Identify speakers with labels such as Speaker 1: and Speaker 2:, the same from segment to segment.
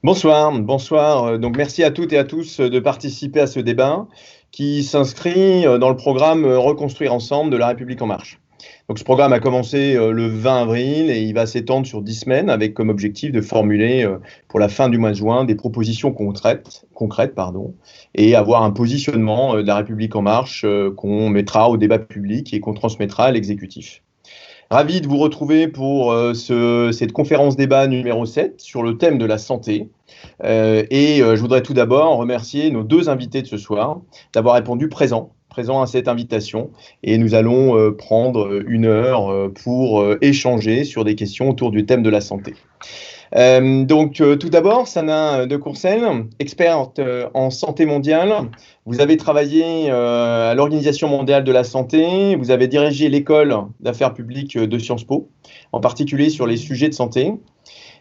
Speaker 1: Bonsoir, bonsoir. Donc merci à toutes et à tous de participer à ce débat qui s'inscrit dans le programme Reconstruire ensemble de La République en marche. Donc ce programme a commencé le 20 avril et il va s'étendre sur 10 semaines avec comme objectif de formuler pour la fin du mois de juin des propositions concrètes, et avoir un positionnement de La République en marche qu'on mettra au débat public et qu'on transmettra à l'exécutif. Ravi de vous retrouver pour cette conférence débat numéro 7 sur le thème de la santé. Je voudrais tout d'abord remercier nos deux invités de ce soir d'avoir répondu présent à cette invitation. Et nous allons prendre une heure pour échanger sur des questions autour du thème de la santé. Tout d'abord, Sana de Courcelles, experte en santé mondiale. Vous avez travaillé à l'Organisation mondiale de la santé, vous avez dirigé l'école d'affaires publiques de Sciences Po, en particulier sur les sujets de santé,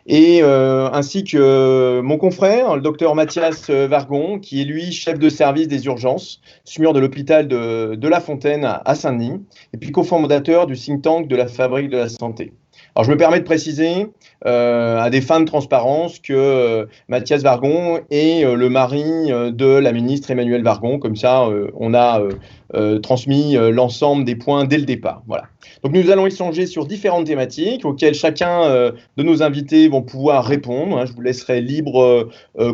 Speaker 1: ainsi que mon confrère, le docteur Mathias Vargon, qui est lui chef de service des urgences, SMUR de l'hôpital de La Fontaine à Saint-Denis, et puis cofondateur du think tank de la Fabrique de la santé. Alors, je me permets de préciser, à des fins de transparence, que Mathias Vargon est le mari de la ministre Emmanuelle Vargon. Comme ça, on a transmis l'ensemble des points dès le départ. Voilà. Donc, nous allons échanger sur différentes thématiques auxquelles chacun de nos invités vont pouvoir répondre. Je vous laisserai libre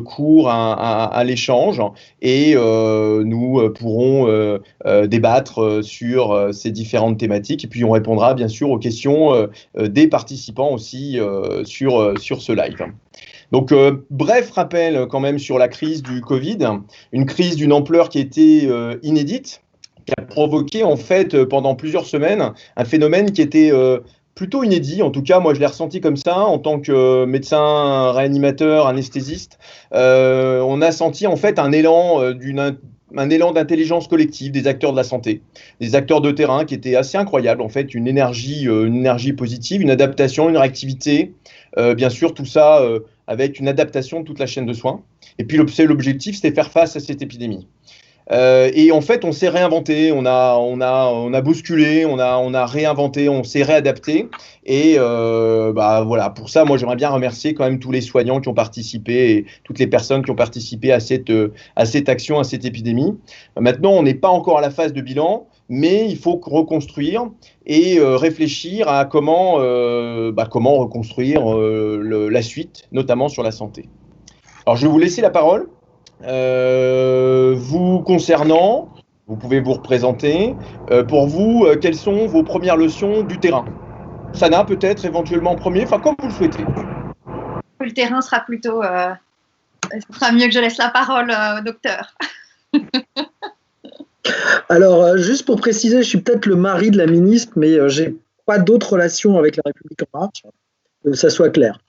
Speaker 1: cours à l'échange et nous pourrons débattre sur ces différentes thématiques. Et puis, on répondra bien sûr aux questions des participants aussi sur ce live. Donc, bref rappel quand même sur la crise du Covid, une crise d'une ampleur qui était inédite, qui a provoqué en fait pendant plusieurs semaines un phénomène qui était plutôt inédit. En tout cas, moi je l'ai ressenti comme ça en tant que médecin réanimateur, anesthésiste. On a senti en fait un élan d'intelligence collective des acteurs de la santé, des acteurs de terrain qui étaient assez incroyables, en fait, une énergie positive, une adaptation, une réactivité, bien sûr, tout ça avec une adaptation de toute la chaîne de soins. Et puis l'objectif, c'était faire face à cette épidémie. Et en fait, on s'est réinventé, on a bousculé, on a réinventé, on s'est réadapté. Et voilà, pour ça, moi, j'aimerais bien remercier quand même tous les soignants qui ont participé et toutes les personnes qui ont participé à cette action, à cette épidémie. Maintenant, on n'est pas encore à la phase de bilan, mais il faut reconstruire et réfléchir à comment reconstruire la suite, notamment sur la santé. Alors, je vais vous laisser la parole. Vous concernant, vous pouvez vous représenter. Pour vous, quelles sont vos premières leçons du terrain? Sana, peut-être éventuellement en premier, enfin comme vous le souhaitez.
Speaker 2: Le terrain sera plutôt. Ce sera mieux que je laisse la parole au docteur.
Speaker 3: Alors, juste pour préciser, je suis peut-être le mari de la ministre, mais j'ai pas d'autres relations avec la République en marche, que ça soit clair.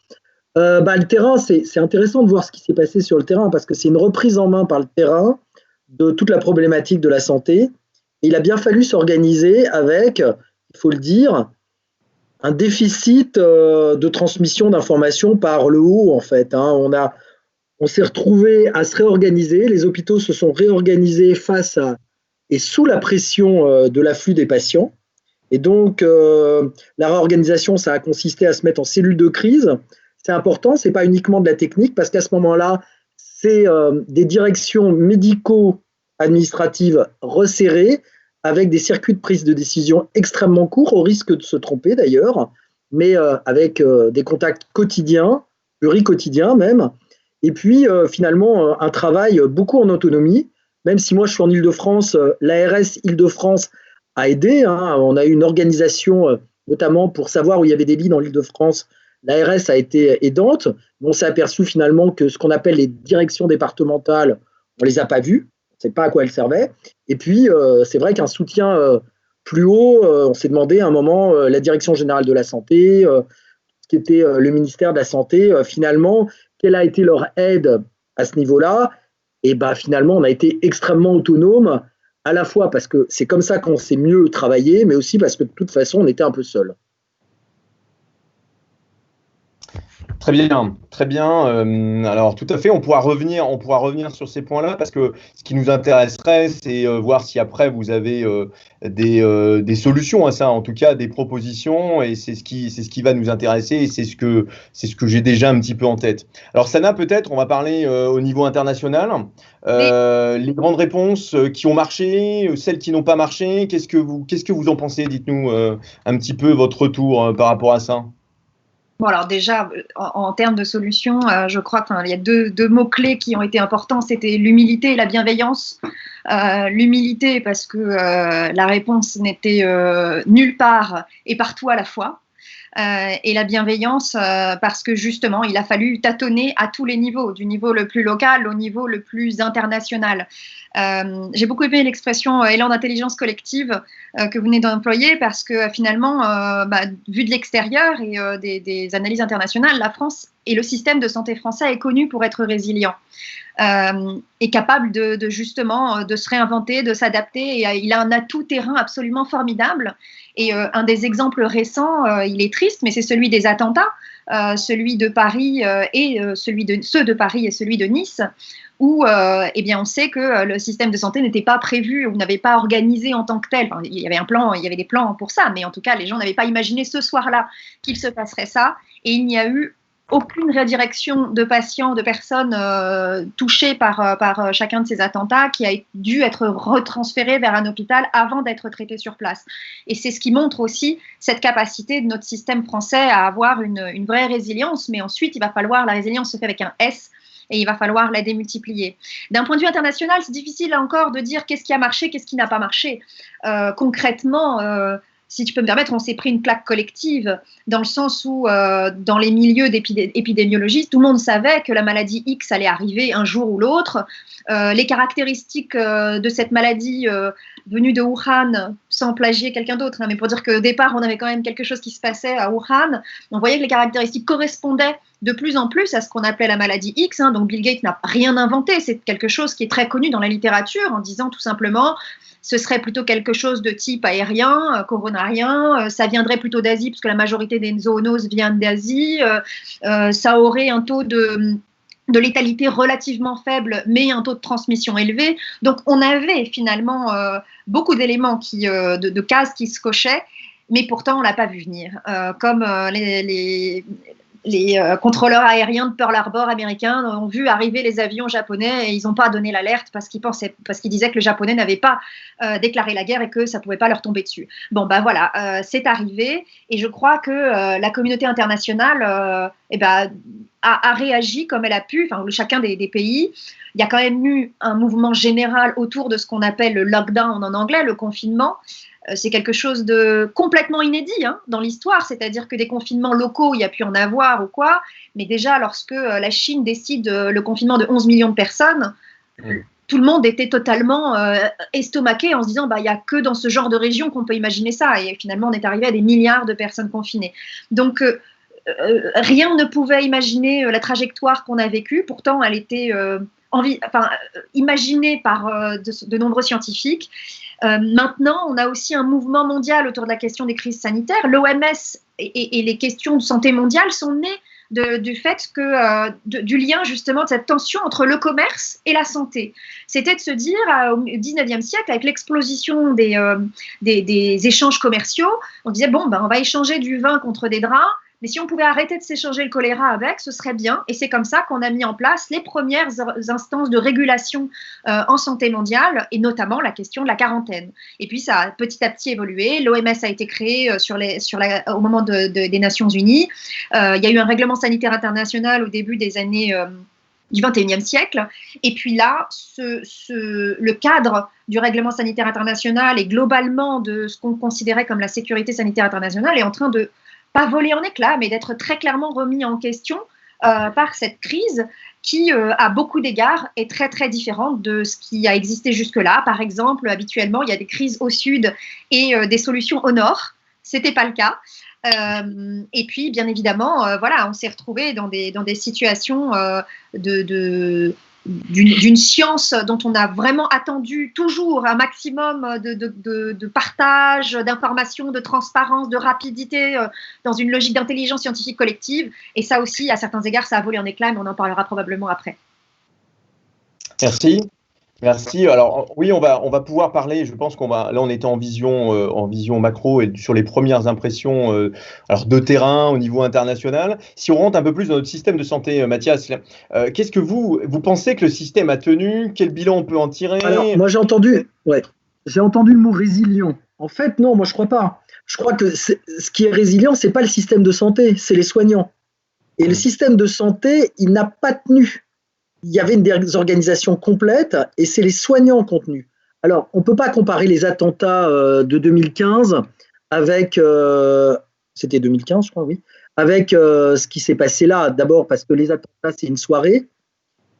Speaker 3: Le terrain, c'est intéressant de voir ce qui s'est passé sur le terrain parce que c'est une reprise en main par le terrain de toute la problématique de la santé. Et il a bien fallu s'organiser avec, il faut le dire, un déficit de transmission d'informations par le haut, en fait. On s'est retrouvé à se réorganiser. Les hôpitaux se sont réorganisés face à et sous la pression de l'afflux des patients. Et donc, la réorganisation, ça a consisté à se mettre en cellule de crise. C'est important, ce n'est pas uniquement de la technique, parce qu'à ce moment-là, c'est des directions médico-administratives resserrées, avec des circuits de prise de décision extrêmement courts, au risque de se tromper d'ailleurs, mais avec des contacts quotidiens, pluriquotidiens même, et puis finalement un travail beaucoup en autonomie, même si moi je suis en Île-de-France, l'ARS Île-de-France a aidé, on a eu une organisation notamment pour savoir où il y avait des lits dans l'Île-de-France. L'ARS a été aidante, mais on s'est aperçu finalement que ce qu'on appelle les directions départementales, on ne les a pas vues, on ne sait pas à quoi elles servaient. Et puis, c'est vrai qu'un soutien plus haut, on s'est demandé à un moment, la Direction générale de la santé, ce qui était le ministère de la Santé, finalement, quelle a été leur aide à ce niveau-là? Et finalement, on a été extrêmement autonome, à la fois parce que c'est comme ça qu'on sait mieux travailler, mais aussi parce que de toute façon, on était un peu seul.
Speaker 1: Très bien, très bien. Alors tout à fait, on pourra revenir sur ces points-là parce que ce qui nous intéresserait, c'est voir si après vous avez des solutions à ça, en tout cas des propositions, et c'est ce qui va nous intéresser et c'est ce que j'ai déjà un petit peu en tête. Alors Sana, peut-être, on va parler au niveau international.
Speaker 2: Oui.
Speaker 1: Les grandes réponses qui ont marché, celles qui n'ont pas marché, qu'est-ce que vous en pensez? Dites-nous un petit peu votre retour par rapport à ça.
Speaker 2: Bon, alors déjà, en termes de solutions, je crois qu'il y a deux mots-clés qui ont été importants, c'était l'humilité et la bienveillance. L'humilité parce que la réponse n'était nulle part et partout à la fois. Et la bienveillance parce que justement, il a fallu tâtonner à tous les niveaux, du niveau le plus local au niveau le plus international. J'ai beaucoup aimé l'expression élan d'intelligence collective que vous venez d'employer parce que finalement, vu de l'extérieur et des analyses internationales, la France et le système de santé français est connu pour être résilient. Est capable de justement de se réinventer, de s'adapter. Et il a un atout terrain absolument formidable. Et un des exemples récents, il est triste, mais c'est celui des attentats, celui de Paris ceux de Paris et celui de Nice, où eh bien, on sait que le système de santé n'était pas prévu ou n'avait pas organisé en tant que tel. Enfin, il y avait un plan, il y avait des plans pour ça, mais en tout cas, les gens n'avaient pas imaginé ce soir-là qu'il se passerait ça. Et il n'y a eu aucune redirection de patients, de personnes touchées par chacun de ces attentats qui a dû être retransférées vers un hôpital avant d'être traitées sur place. Et c'est ce qui montre aussi cette capacité de notre système français à avoir une vraie résilience. Mais ensuite, il va falloir, la résilience se fait avec un S, et il va falloir la démultiplier. D'un point de vue international, c'est difficile encore de dire qu'est-ce qui a marché, qu'est-ce qui n'a pas marché. Concrètement, si tu peux me permettre, on s'est pris une claque collective dans le sens où, dans les milieux d'épidémiologistes, tout le monde savait que la maladie X allait arriver un jour ou l'autre. Les caractéristiques de cette maladie venue de Wuhan, sans plagier quelqu'un d'autre, hein, mais pour dire qu'au départ, on avait quand même quelque chose qui se passait à Wuhan. On voyait que les caractéristiques correspondaient de plus en plus à ce qu'on appelait la maladie X. Hein. Donc Bill Gates n'a rien inventé, c'est quelque chose qui est très connu dans la littérature en disant tout simplement ce serait plutôt quelque chose de type aérien, coronarien, ça viendrait plutôt d'Asie puisque la majorité des zoonoses viennent d'Asie, ça aurait un taux de létalité relativement faible, mais un taux de transmission élevé. Donc, on avait finalement beaucoup d'éléments, de cases qui se cochaient, mais pourtant, on ne l'a pas vu venir. Comme les contrôleurs aériens de Pearl Harbor américains ont vu arriver les avions japonais et ils n'ont pas donné l'alerte parce qu'ils disaient que le japonais n'avait pas déclaré la guerre et que ça ne pouvait pas leur tomber dessus. Bon, ben voilà, c'est arrivé et je crois que la communauté internationale a réagi comme elle a pu, enfin chacun des pays. Il y a quand même eu un mouvement général autour de ce qu'on appelle le lockdown en anglais, le confinement. C'est quelque chose de complètement inédit dans l'histoire, c'est-à-dire que des confinements locaux, il y a pu en avoir ou quoi, mais déjà lorsque la Chine décide le confinement de 11 millions de personnes, tout le monde était totalement estomaqué en se disant il n'y a que dans ce genre de région qu'on peut imaginer ça, et finalement on est arrivé à des milliards de personnes confinées. Donc rien ne pouvait imaginer la trajectoire qu'on a vécue, pourtant elle était imaginée par de nombreux scientifiques. Maintenant, on a aussi un mouvement mondial autour de la question des crises sanitaires. L'OMS et les questions de santé mondiale sont nées du fait du lien justement de cette tension entre le commerce et la santé. C'était de se dire au 19e siècle, avec l'explosion des échanges commerciaux, on disait on va échanger du vin contre des draps. Mais si on pouvait arrêter de s'échanger le choléra avec, ce serait bien. Et c'est comme ça qu'on a mis en place les premières instances de régulation en santé mondiale, et notamment la question de la quarantaine. Et puis, ça a petit à petit évolué. L'OMS a été créée au moment des Nations Unies. Il y a eu un règlement sanitaire international au début des années du 21e siècle. Et puis là, le cadre du règlement sanitaire international et globalement de ce qu'on considérait comme la sécurité sanitaire internationale est en train de pas voler en éclats, mais d'être très clairement remis en question par cette crise qui, à beaucoup d'égards, est très, très différente de ce qui a existé jusque-là. Par exemple, habituellement, il y a des crises au sud et des solutions au nord. Ce n'était pas le cas. Et puis, bien évidemment, on s'est retrouvé dans des situations d'une science dont on a vraiment attendu toujours un maximum de partage, d'informations, de transparence, de rapidité dans une logique d'intelligence scientifique collective. Et ça aussi, à certains égards, ça a volé en éclats, mais on en parlera probablement après.
Speaker 1: Merci. Merci. Alors oui, on va pouvoir parler. Je pense là on était en vision macro et sur les premières impressions alors de terrain au niveau international. Si on rentre un peu plus dans notre système de santé, Mathias, qu'est-ce que vous pensez que le système a tenu? Quel bilan on peut en tirer?
Speaker 3: Alors moi j'ai entendu le mot résilient. En fait non, moi je crois pas. Je crois que ce qui est résilient, c'est pas le système de santé, c'est les soignants. Et le système de santé, il n'a pas tenu. Il y avait une désorganisation complète et c'est les soignants qui ont tenu. Alors, on ne peut pas comparer les attentats de 2015 avec, c'était 2015 je crois, oui, avec ce qui s'est passé là. D'abord parce que les attentats, c'est une soirée.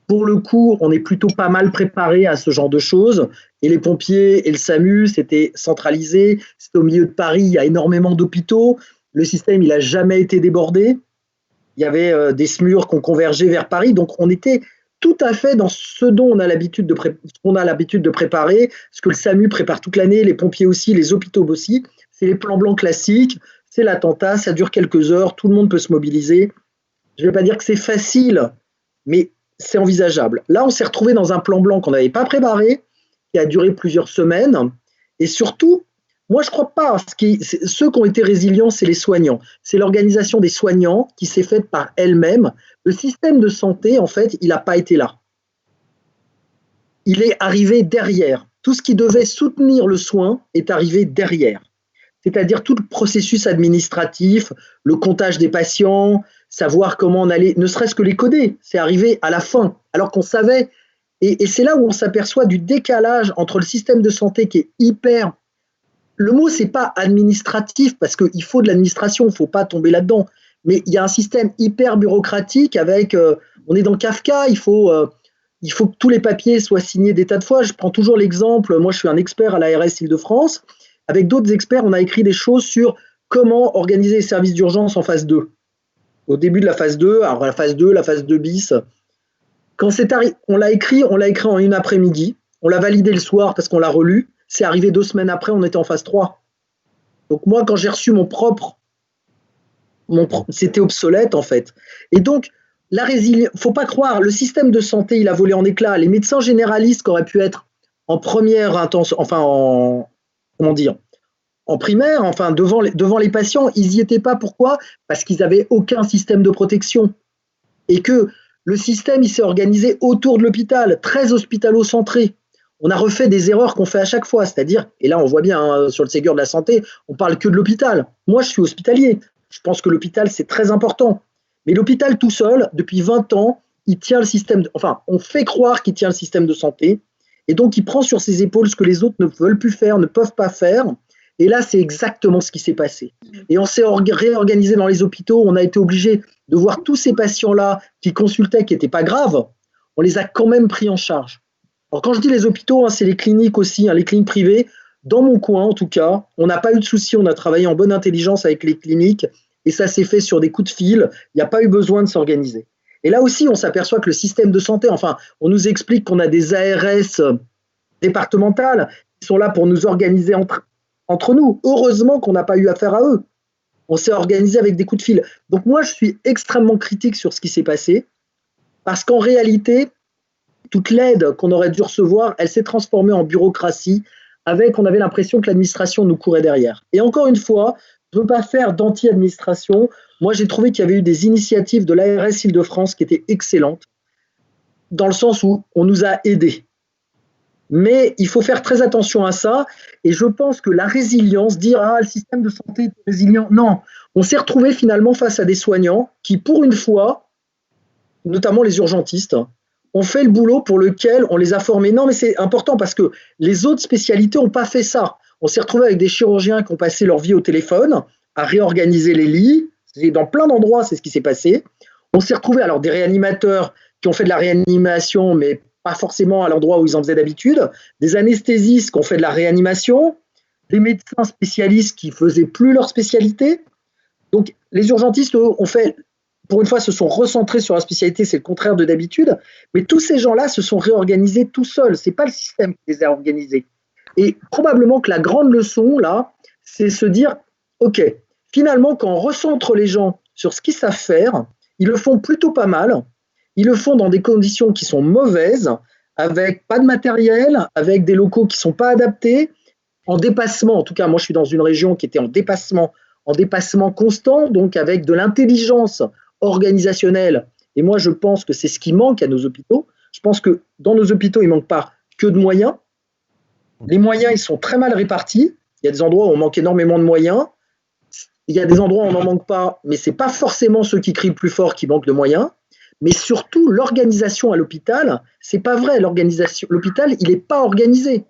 Speaker 3: Pour le coup, on est plutôt pas mal préparé à ce genre de choses. Et les pompiers et le SAMU, c'était centralisé. C'était au milieu de Paris, il y a énormément d'hôpitaux. Le système, il n'a jamais été débordé. Il y avait des SMUR qui ont convergé vers Paris. Donc, on était tout à fait dans ce dont on a l'habitude de préparer, ce que le SAMU prépare toute l'année, les pompiers aussi, les hôpitaux aussi. C'est les plans blancs classiques, c'est l'attentat, ça dure quelques heures, tout le monde peut se mobiliser. Je ne vais pas dire que c'est facile, mais c'est envisageable. Là, on s'est retrouvé dans un plan blanc qu'on n'avait pas préparé, qui a duré plusieurs semaines, et surtout, moi, je ne crois pas. Ceux qui ont été résilients, c'est les soignants. C'est l'organisation des soignants qui s'est faite par elle-même. Le système de santé, en fait, il n'a pas été là. Il est arrivé derrière. Tout ce qui devait soutenir le soin est arrivé derrière. C'est-à-dire tout le processus administratif, le comptage des patients, savoir comment on allait, ne serait-ce que les coder. C'est arrivé à la fin, alors qu'on savait. Et c'est là où on s'aperçoit du décalage entre le système de santé qui est hyper... Le mot, c'est pas administratif, parce qu'il faut de l'administration, il ne faut pas tomber là-dedans. Mais il y a un système hyper bureaucratique avec, on est dans Kafka, il faut que tous les papiers soient signés des tas de fois. Je prends toujours l'exemple, moi je suis un expert à l'ARS Île-de-France, avec d'autres experts, on a écrit des choses sur comment organiser les services d'urgence en phase 2. Au début de la phase 2, alors la phase 2 bis, quand on l'a écrit en une après-midi, on l'a validé le soir parce qu'on l'a relu. C'est arrivé 2 semaines après, on était en phase 3. Donc moi, quand j'ai reçu c'était obsolète en fait. Et donc, la résilience, faut pas croire, le système de santé, il a volé en éclats. Les médecins généralistes qui auraient pu être en première intention, enfin en primaire, enfin devant les patients, ils n'y étaient pas. Pourquoi? Parce qu'ils n'avaient aucun système de protection. Et que le système, il s'est organisé autour de l'hôpital, très hospitalo-centré. On a refait des erreurs qu'on fait à chaque fois, c'est-à-dire, et là on voit bien sur le Ségur de la santé, on parle que de l'hôpital. Moi je suis hospitalier, je pense que l'hôpital c'est très important. Mais l'hôpital tout seul, depuis 20 ans, il tient le système, on fait croire qu'il tient le système de santé, et donc il prend sur ses épaules ce que les autres ne veulent plus faire, ne peuvent pas faire. Et là c'est exactement ce qui s'est passé. Et on s'est réorganisé dans les hôpitaux, on a été obligé de voir tous ces patients-là qui consultaient, qui n'étaient pas graves, on les a quand même pris en charge. Alors quand je dis les hôpitaux, c'est les cliniques aussi, les cliniques privées. Dans mon coin, en tout cas, on n'a pas eu de souci, on a travaillé en bonne intelligence avec les cliniques et ça s'est fait sur des coups de fil. Il n'y a pas eu besoin de s'organiser. Et là aussi, on s'aperçoit que le système de santé, on nous explique qu'on a des ARS départementales qui sont là pour nous organiser entre nous. Heureusement qu'on n'a pas eu affaire à eux. On s'est organisé avec des coups de fil. Donc moi, je suis extrêmement critique sur ce qui s'est passé parce qu'en réalité, toute l'aide qu'on aurait dû recevoir, elle s'est transformée en bureaucratie on avait l'impression que l'administration nous courait derrière. Et encore une fois, je ne veux pas faire d'anti-administration. Moi, j'ai trouvé qu'il y avait eu des initiatives de l'ARS Île-de-France qui étaient excellentes, dans le sens où on nous a aidés. Mais il faut faire très attention à ça. Et je pense que la résilience, dire « le système de santé est résilient », non. On s'est retrouvé finalement face à des soignants qui, pour une fois, notamment les urgentistes, on fait le boulot pour lequel on les a formés. Non, mais c'est important parce que les autres spécialités n'ont pas fait ça. On s'est retrouvé avec des chirurgiens qui ont passé leur vie au téléphone, à réorganiser les lits. Dans plein d'endroits, c'est ce qui s'est passé. On s'est retrouvé alors des réanimateurs qui ont fait de la réanimation, mais pas forcément à l'endroit où ils en faisaient d'habitude. Des anesthésistes qui ont fait de la réanimation. Des médecins spécialistes qui ne faisaient plus leur spécialité. Donc, les urgentistes, eux, ont fait pour une fois, se sont recentrés sur la spécialité, c'est le contraire de d'habitude, mais tous ces gens-là se sont réorganisés tout seuls. Ce n'est pas le système qui les a organisés. Et probablement que la grande leçon, là, c'est se dire, OK, finalement, quand on recentre les gens sur ce qu'ils savent faire, ils le font plutôt pas mal, ils le font dans des conditions qui sont mauvaises, avec pas de matériel, avec des locaux qui ne sont pas adaptés, en dépassement. En tout cas, moi, je suis dans une région qui était en dépassement constant, donc avec de l'intelligence organisationnelle. Et moi, je pense que c'est ce qui manque à nos hôpitaux. Je pense que dans nos hôpitaux, il ne manque pas que de moyens. Les moyens, ils sont très mal répartis. Il y a des endroits où on manque énormément de moyens. Il y a des endroits où on n'en manque pas, mais ce n'est pas forcément ceux qui crient le plus fort qui manquent de moyens. Mais surtout, l'organisation à l'hôpital, c'est pas vrai. L'hôpital, il n'est pas organisé.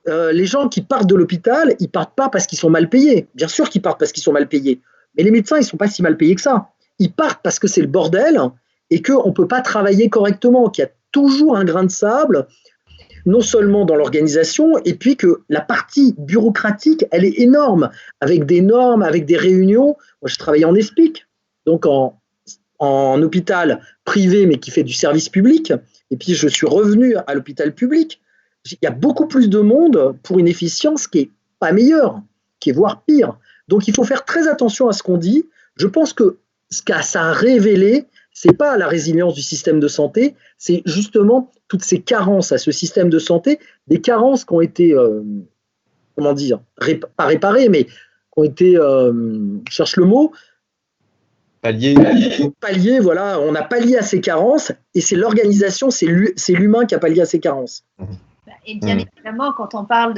Speaker 3: Les gens qui partent de l'hôpital, ils partent pas parce qu'ils sont mal payés. Bien sûr qu'ils partent parce qu'ils sont mal payés. Mais les médecins, ils sont pas si mal payés que ça. Ils partent parce que c'est le bordel et qu'on ne peut pas travailler correctement, qu'il y a toujours un grain de sable, non seulement dans l'organisation, et puis que la partie bureaucratique, elle est énorme, avec des normes, avec des réunions. Moi, je travaillais en ESPIC, donc en hôpital privé, mais qui fait du service public. Et puis, je suis revenu à l'hôpital public. Il y a beaucoup plus de monde pour une efficience qui n'est pas meilleure, qui est voire pire. Donc, il faut faire très attention à ce qu'on dit. Je pense que ce que ça a révélé, ce n'est pas la résilience du système de santé, c'est justement toutes ces carences à ce système de santé, des carences qui ont été, pas réparées, mais qui ont été, je cherche le mot, palliées, voilà, on a pallié à ces carences, et c'est l'organisation, c'est l'humain qui a pallié à ces carences.
Speaker 2: Et bien évidemment, quand on parle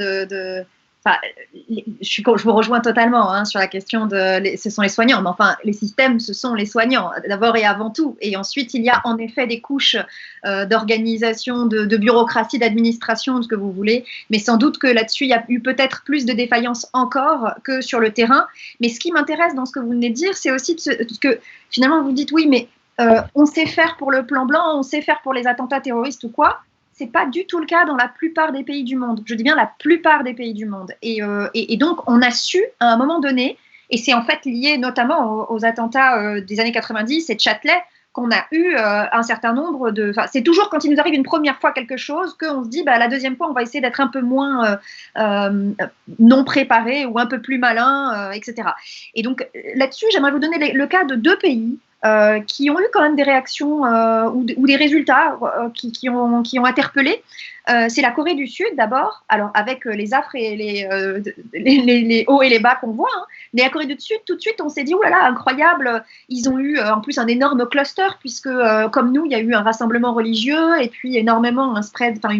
Speaker 2: je vous rejoins totalement sur la question ce sont les soignants, mais enfin, les systèmes, ce sont les soignants, d'abord et avant tout. Et ensuite, il y a en effet des couches d'organisation, de bureaucratie, d'administration, ce que vous voulez. Mais sans doute que là-dessus, il y a eu peut-être plus de défaillances encore que sur le terrain. Mais ce qui m'intéresse dans ce que vous venez de dire, c'est aussi que finalement, vous dites oui, mais on sait faire pour le plan blanc, on sait faire pour les attentats terroristes ou quoi. Ce n'est pas du tout le cas dans la plupart des pays du monde. Je dis bien la plupart des pays du monde. Et donc, on a su, à un moment donné, et c'est en fait lié notamment aux attentats des années 90 et de Châtelet, qu'on a eu un certain nombre de... c'est toujours quand il nous arrive une première fois quelque chose qu'on se dit, la deuxième fois, on va essayer d'être un peu moins non préparé ou un peu plus malin, etc. Et donc, là-dessus, j'aimerais vous donner le cas de 2 pays qui ont eu quand même des réactions ou des résultats qui ont interpellé. C'est la Corée du Sud d'abord, alors avec les affres et les hauts et les bas qu'on voit, mais la Corée du Sud, tout de suite, on s'est dit, oulala, incroyable, ils ont eu en plus un énorme cluster, puisque comme nous, il y a eu un rassemblement religieux et puis énormément un spread, enfin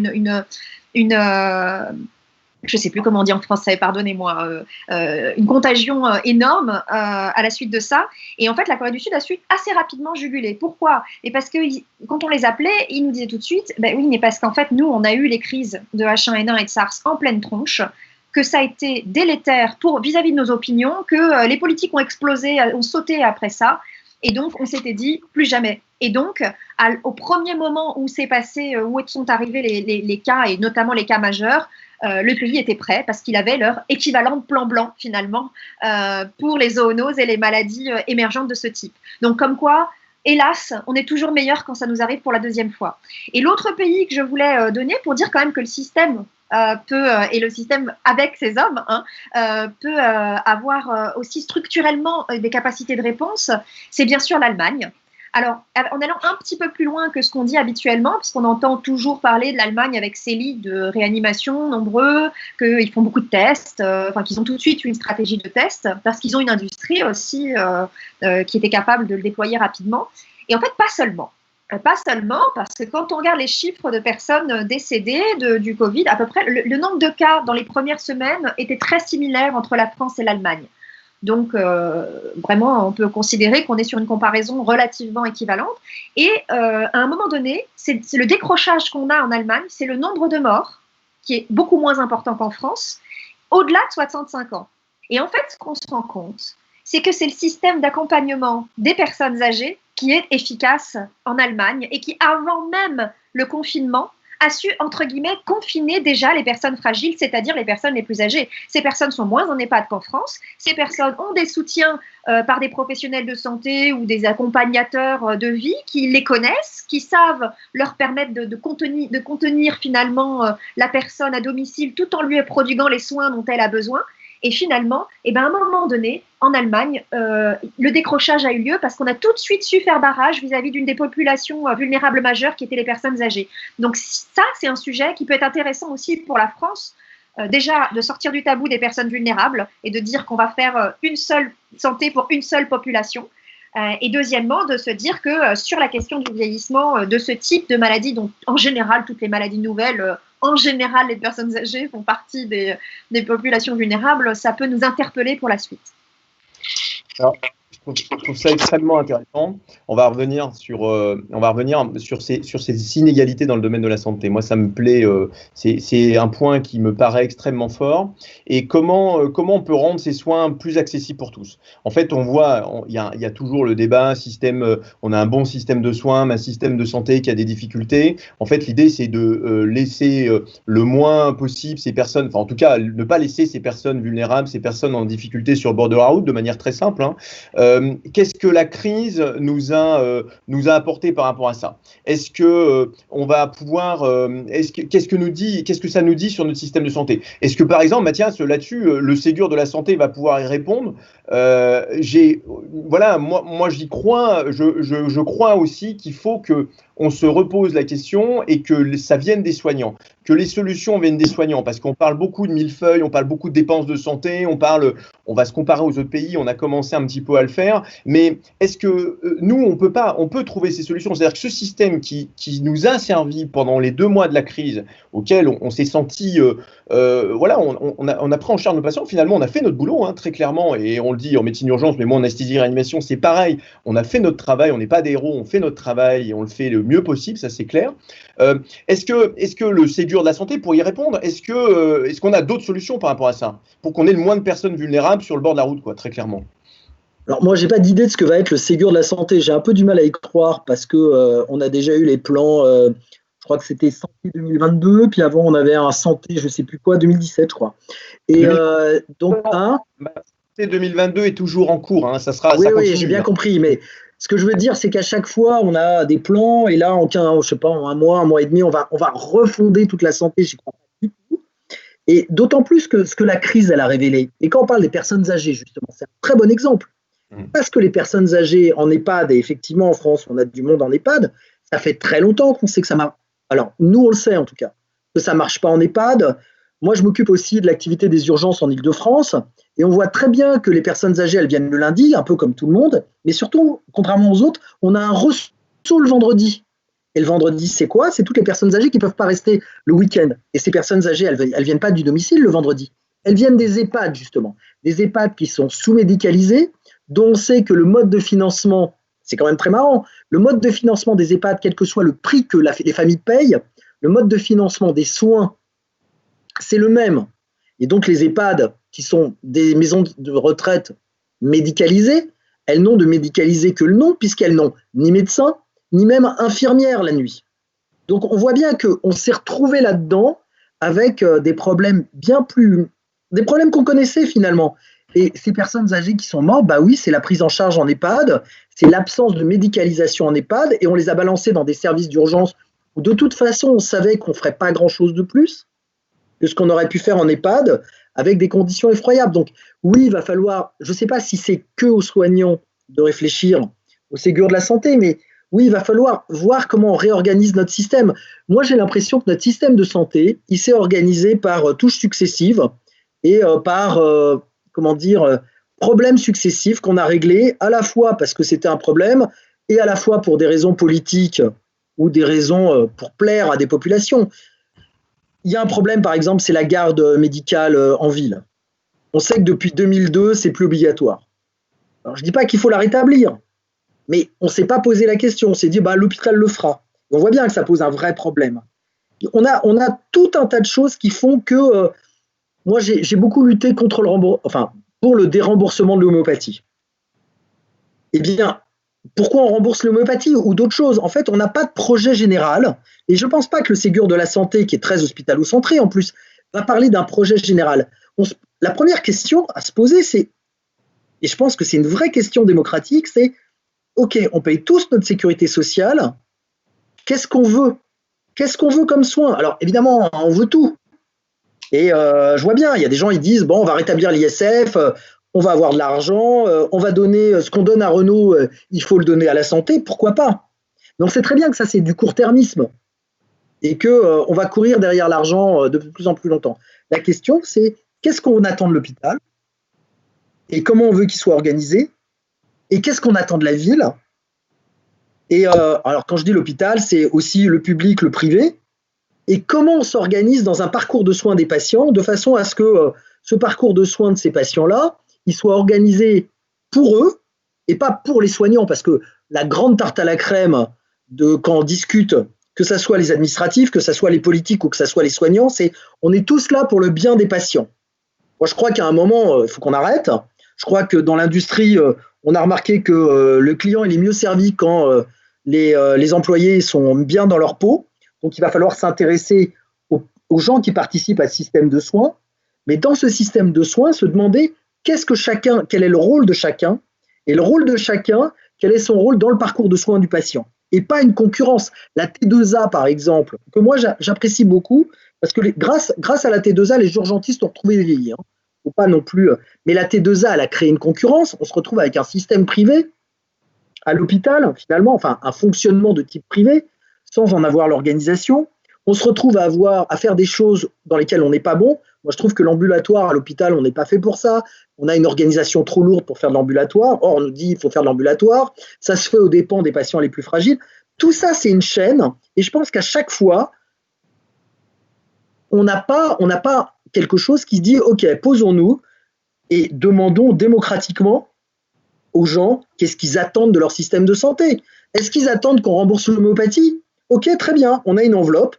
Speaker 2: je ne sais plus comment on dit en français, pardonnez-moi, une contagion énorme à la suite de ça. Et en fait, la Corée du Sud a su assez rapidement juguler. Pourquoi? Et parce que quand on les appelait, ils nous disaient tout de suite, oui, mais parce qu'en fait, nous, on a eu les crises de H1N1 et de SARS en pleine tronche, que ça a été délétère vis-à-vis de nos opinions, que les politiques ont explosé, ont sauté après ça. Et donc, on s'était dit, plus jamais. Et donc, au premier moment où c'est passé, où sont arrivés les cas, et notamment les cas majeurs, le pays était prêt parce qu'il avait leur équivalent de plan blanc, finalement, pour les zoonoses et les maladies émergentes de ce type. Donc, comme quoi, hélas, on est toujours meilleur quand ça nous arrive pour la deuxième fois. Et l'autre pays que je voulais donner, pour dire quand même que le système et le système avec ces hommes peut avoir aussi structurellement des capacités de réponse, c'est bien sûr l'Allemagne. Alors, en allant un petit peu plus loin que ce qu'on dit habituellement, parce qu'on entend toujours parler de l'Allemagne avec ses lits de réanimation nombreux, qu'ils font beaucoup de tests, qu'ils ont tout de suite une stratégie de test, parce qu'ils ont une industrie aussi qui était capable de le déployer rapidement. Et en fait, pas seulement. Pas seulement, parce que quand on regarde les chiffres de personnes décédées du Covid, à peu près, le nombre de cas dans les premières semaines était très similaire entre la France et l'Allemagne. Donc, vraiment, on peut considérer qu'on est sur une comparaison relativement équivalente. Et à un moment donné, c'est le décrochage qu'on a en Allemagne, c'est le nombre de morts, qui est beaucoup moins important qu'en France, au-delà de 65 ans. Et en fait, ce qu'on se rend compte, c'est que c'est le système d'accompagnement des personnes âgées qui est efficace en Allemagne et qui, avant même le confinement, a su, entre guillemets, confiner déjà les personnes fragiles, c'est-à-dire les personnes les plus âgées. Ces personnes sont moins en EHPAD qu'en France. Ces personnes ont des soutiens par des professionnels de santé ou des accompagnateurs de vie qui les connaissent, qui savent leur permettre de contenir finalement la personne à domicile tout en lui prodiguant les soins dont elle a besoin. Et finalement, à un moment donné, en Allemagne, le décrochage a eu lieu parce qu'on a tout de suite su faire barrage vis-à-vis d'une des populations vulnérables majeures qui étaient les personnes âgées. Donc ça, c'est un sujet qui peut être intéressant aussi pour la France, déjà de sortir du tabou des personnes vulnérables et de dire qu'on va faire une seule santé pour une seule population. Et deuxièmement, de se dire que sur la question du vieillissement de ce type de maladie, dont en général toutes les maladies nouvelles, en général les personnes âgées font partie des populations vulnérables, ça peut nous interpeller pour la suite.
Speaker 1: Alors, je trouve ça extrêmement intéressant. On va revenir sur ces inégalités dans le domaine de la santé. Moi, ça me plaît. C'est un point qui me paraît extrêmement fort. Et comment on peut rendre ces soins plus accessibles pour tous? En fait, on voit, il y a toujours le débat, on a un bon système de soins, mais un système de santé qui a des difficultés. En fait, l'idée, c'est de laisser le moins possible ces personnes, enfin, en tout cas, ne pas laisser ces personnes vulnérables, ces personnes en difficulté sur le bord de la route, de manière très simple. Qu'est-ce que la crise nous a apporté par rapport à ça? Est-ce que on va pouvoir qu'est-ce que ça nous dit sur notre système de santé? Est-ce que par exemple, Mathias, là-dessus, le Ségur de la santé va pouvoir y répondre? Voilà, moi j'y crois. Je crois aussi qu'il faut que on se repose la question et que ça vienne des soignants, que les solutions viennent des soignants, parce qu'on parle beaucoup de millefeuilles, on parle beaucoup de dépenses de santé, on va se comparer aux autres pays, on a commencé un petit peu à le faire, mais est-ce que nous, on peut trouver ces solutions? C'est-à-dire que ce système qui nous a servi pendant les 2 mois de la crise, auquel on s'est senti, voilà, on a pris en charge nos patients, finalement on a fait notre boulot, hein, très clairement, et on le dit en médecine d'urgence, mais moi en anesthésie réanimation, c'est pareil, on a fait notre travail, on n'est pas des héros, on fait notre travail et on le fait le mieux possible, ça c'est clair. Est-ce que le Ségur de la santé, pour y répondre, est-ce qu'on a d'autres solutions par rapport à ça, pour qu'on ait le moins de personnes vulnérables sur le bord de la route, quoi, très clairement?
Speaker 3: Alors moi, j'ai pas d'idée de ce que va être le Ségur de la santé. J'ai un peu du mal à y croire parce que on a déjà eu les plans. Je crois que c'était Santé 2022, puis avant on avait un Santé, je sais plus quoi, 2017, je crois. Et donc
Speaker 1: Santé 2022 est toujours en cours. Hein, ça sera.
Speaker 3: Oui,
Speaker 1: ça
Speaker 3: oui,
Speaker 1: continue,
Speaker 3: j'ai bien
Speaker 1: là.
Speaker 3: compris. Mais ce que je veux dire, c'est qu'à chaque fois, on a des plans, et là, je sais pas, en un mois et demi, on va refonder toute la santé. J'y crois pas du tout. Et d'autant plus que ce que la crise elle a révélé. Et quand on parle des personnes âgées, justement, c'est un très bon exemple. Parce que les personnes âgées en EHPAD, et effectivement en France, on a du monde en EHPAD, ça fait très longtemps qu'on sait que ça marche. Alors, nous, on le sait en tout cas, que ça ne marche pas en EHPAD. Moi, je m'occupe aussi de l'activité des urgences en Île-de-France, et on voit très bien que les personnes âgées, elles viennent le lundi, un peu comme tout le monde, mais surtout, contrairement aux autres, on a un ressaut le vendredi. Et le vendredi, c'est quoi? C'est toutes les personnes âgées qui ne peuvent pas rester le week-end. Et ces personnes âgées, elles ne viennent pas du domicile le vendredi. Elles viennent des EHPAD, justement. Des EHPAD qui sont sous-médicalisés, dont on sait que le mode de financement, c'est quand même très marrant, le mode de financement des EHPAD, quel que soit le prix que les familles payent, le mode de financement des soins, c'est le même. Et donc les EHPAD, qui sont des maisons de retraite médicalisées, elles n'ont de médicalisé que le nom, puisqu'elles n'ont ni médecin, ni même infirmière la nuit. Donc on voit bien qu'on s'est retrouvé là-dedans avec des problèmes des problèmes qu'on connaissait finalement. Et ces personnes âgées qui sont mortes, bah oui, c'est la prise en charge en EHPAD, c'est l'absence de médicalisation en EHPAD, et on les a balancés dans des services d'urgence où de toute façon on savait qu'on ne ferait pas grand-chose de plus que ce qu'on aurait pu faire en EHPAD avec des conditions effroyables. Donc oui, il va falloir, je ne sais pas si c'est que aux soignants de réfléchir au Ségur de la santé, mais oui, il va falloir voir comment on réorganise notre système. Moi, j'ai l'impression que notre système de santé, il s'est organisé par touches successives et par problèmes successifs qu'on a réglés à la fois parce que c'était un problème et à la fois pour des raisons politiques ou des raisons pour plaire à des populations. Il y a un problème, par exemple, c'est la garde médicale en ville. On sait que depuis 2002, c'est plus obligatoire. Alors, je ne dis pas qu'il faut la rétablir, mais on ne s'est pas posé la question. On s'est dit, l'hôpital le fera. On voit bien que ça pose un vrai problème. On a tout un tas de choses qui font que moi, j'ai beaucoup lutté contre pour le déremboursement de l'homéopathie. Eh bien, pourquoi on rembourse l'homéopathie ou d'autres choses? En fait, on n'a pas de projet général. Et je ne pense pas que le Ségur de la santé, qui est très hospitalo-centré en plus, va parler d'un projet général. La première question à se poser, c'est, et je pense que c'est une vraie question démocratique, c'est, OK, on paye tous notre sécurité sociale, qu'est-ce qu'on veut? Qu'est-ce qu'on veut comme soin? Alors, évidemment, on veut tout. Et je vois bien, il y a des gens, ils disent, bon, on va rétablir l'ISF, on va avoir de l'argent, on va donner ce qu'on donne à Renault, il faut le donner à la santé, pourquoi pas? Donc c'est très bien que ça, c'est du court-termisme et qu'on va courir derrière l'argent de plus en plus longtemps. La question, c'est qu'est-ce qu'on attend de l'hôpital et comment on veut qu'il soit organisé et qu'est-ce qu'on attend de la ville? Et alors, quand je dis l'hôpital, c'est aussi le public, le privé. Et comment on s'organise dans un parcours de soins des patients de façon à ce que ce parcours de soins de ces patients-là, il soit organisé pour eux et pas pour les soignants, parce que la grande tarte à la crème quand on discute, que ce soit les administratifs, que ce soit les politiques ou que ce soit les soignants, c'est on est tous là pour le bien des patients. Moi, je crois qu'à un moment, il faut qu'on arrête. Je crois que dans l'industrie, on a remarqué que le client il est mieux servi quand les employés sont bien dans leur peau. Donc, il va falloir s'intéresser aux gens qui participent à ce système de soins. Mais dans ce système de soins, se demander quel est le rôle de chacun, et le rôle de chacun, quel est son rôle dans le parcours de soins du patient. Et pas une concurrence. La T2A, par exemple, que moi j'apprécie beaucoup, parce que grâce à la T2A, les urgentistes ont retrouvé des lits. Faut pas non plus. Mais la T2A, elle a créé une concurrence. On se retrouve avec un système privé à l'hôpital, finalement, enfin un fonctionnement de type privé, sans en avoir l'organisation. On se retrouve à faire des choses dans lesquelles on n'est pas bon. Moi, je trouve que l'ambulatoire à l'hôpital, on n'est pas fait pour ça. On a une organisation trop lourde pour faire de l'ambulatoire. Or, on nous dit qu'il faut faire de l'ambulatoire. Ça se fait aux dépens des patients les plus fragiles. Tout ça, c'est une chaîne. Et je pense qu'à chaque fois, on n'a pas quelque chose qui se dit, OK, posons-nous et demandons démocratiquement aux gens qu'est-ce qu'ils attendent de leur système de santé. Est-ce qu'ils attendent qu'on rembourse l'homéopathie? OK, très bien, on a une enveloppe.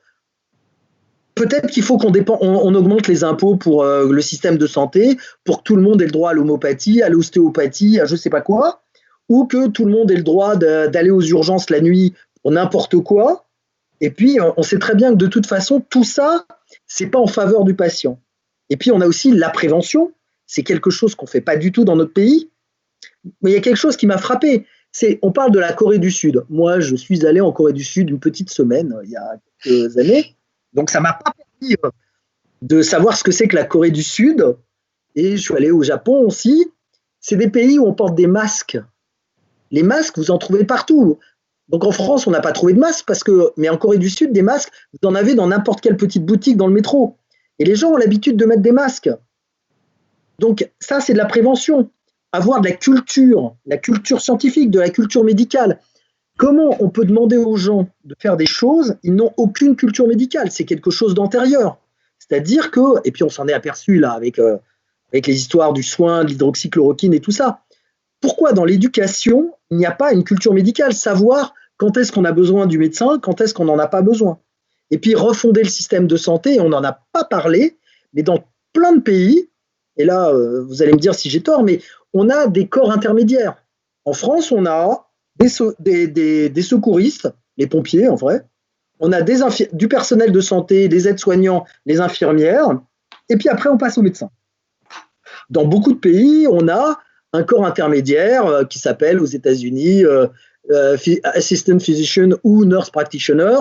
Speaker 3: Peut-être qu'il faut on augmente les impôts pour le système de santé, pour que tout le monde ait le droit à l'homéopathie, à l'ostéopathie, à je ne sais pas quoi, ou que tout le monde ait le droit d'aller aux urgences la nuit pour n'importe quoi. Et puis, on sait très bien que de toute façon, tout ça, ce n'est pas en faveur du patient. Et puis, on a aussi la prévention. C'est quelque chose qu'on ne fait pas du tout dans notre pays. Mais il y a quelque chose qui m'a frappé. On parle de la Corée du Sud. Moi, je suis allé en Corée du Sud une petite semaine, il y a quelques années. Donc, ça ne m'a pas permis de savoir ce que c'est que la Corée du Sud. Et je suis allé au Japon aussi. C'est des pays où on porte des masques. Les masques, vous en trouvez partout. Donc, en France, on n'a pas trouvé de masques, mais en Corée du Sud, des masques, vous en avez dans n'importe quelle petite boutique dans le métro. Et les gens ont l'habitude de mettre des masques. Donc, ça, c'est de la prévention. Avoir de la culture scientifique, de la culture médicale. Comment on peut demander aux gens de faire des choses? Ils n'ont aucune culture médicale, c'est quelque chose d'antérieur. C'est-à-dire que, et puis on s'en est aperçu là avec les histoires du soin, de l'hydroxychloroquine et tout ça. Pourquoi dans l'éducation, il n'y a pas une culture médicale? Savoir quand est-ce qu'on a besoin du médecin, quand est-ce qu'on n'en a pas besoin. Et puis refonder le système de santé, on n'en a pas parlé, mais dans plein de pays, et là vous allez me dire si j'ai tort, mais on a des corps intermédiaires. En France, on a des secouristes, les pompiers en vrai, on a du personnel de santé, des aides-soignants, les infirmières, et puis après on passe aux médecins. Dans beaucoup de pays, on a un corps intermédiaire qui s'appelle aux États-Unis Assistant Physician ou Nurse Practitioner.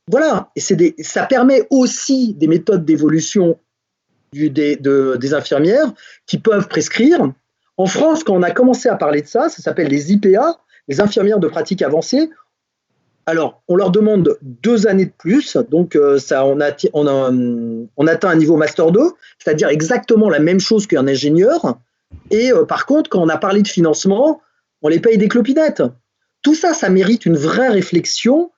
Speaker 3: Voilà, et ça permet aussi des méthodes d'évolution des infirmières qui peuvent prescrire. En France, quand on a commencé à parler de ça, ça s'appelle les IPA, les infirmières de pratique avancée. Alors, on leur demande 2 années de plus, donc on atteint un niveau Master 2, c'est-à-dire exactement la même chose qu'un ingénieur. Et par contre, quand on a parlé de financement, on les paye des clopinettes. Tout ça, ça mérite une vraie réflexion.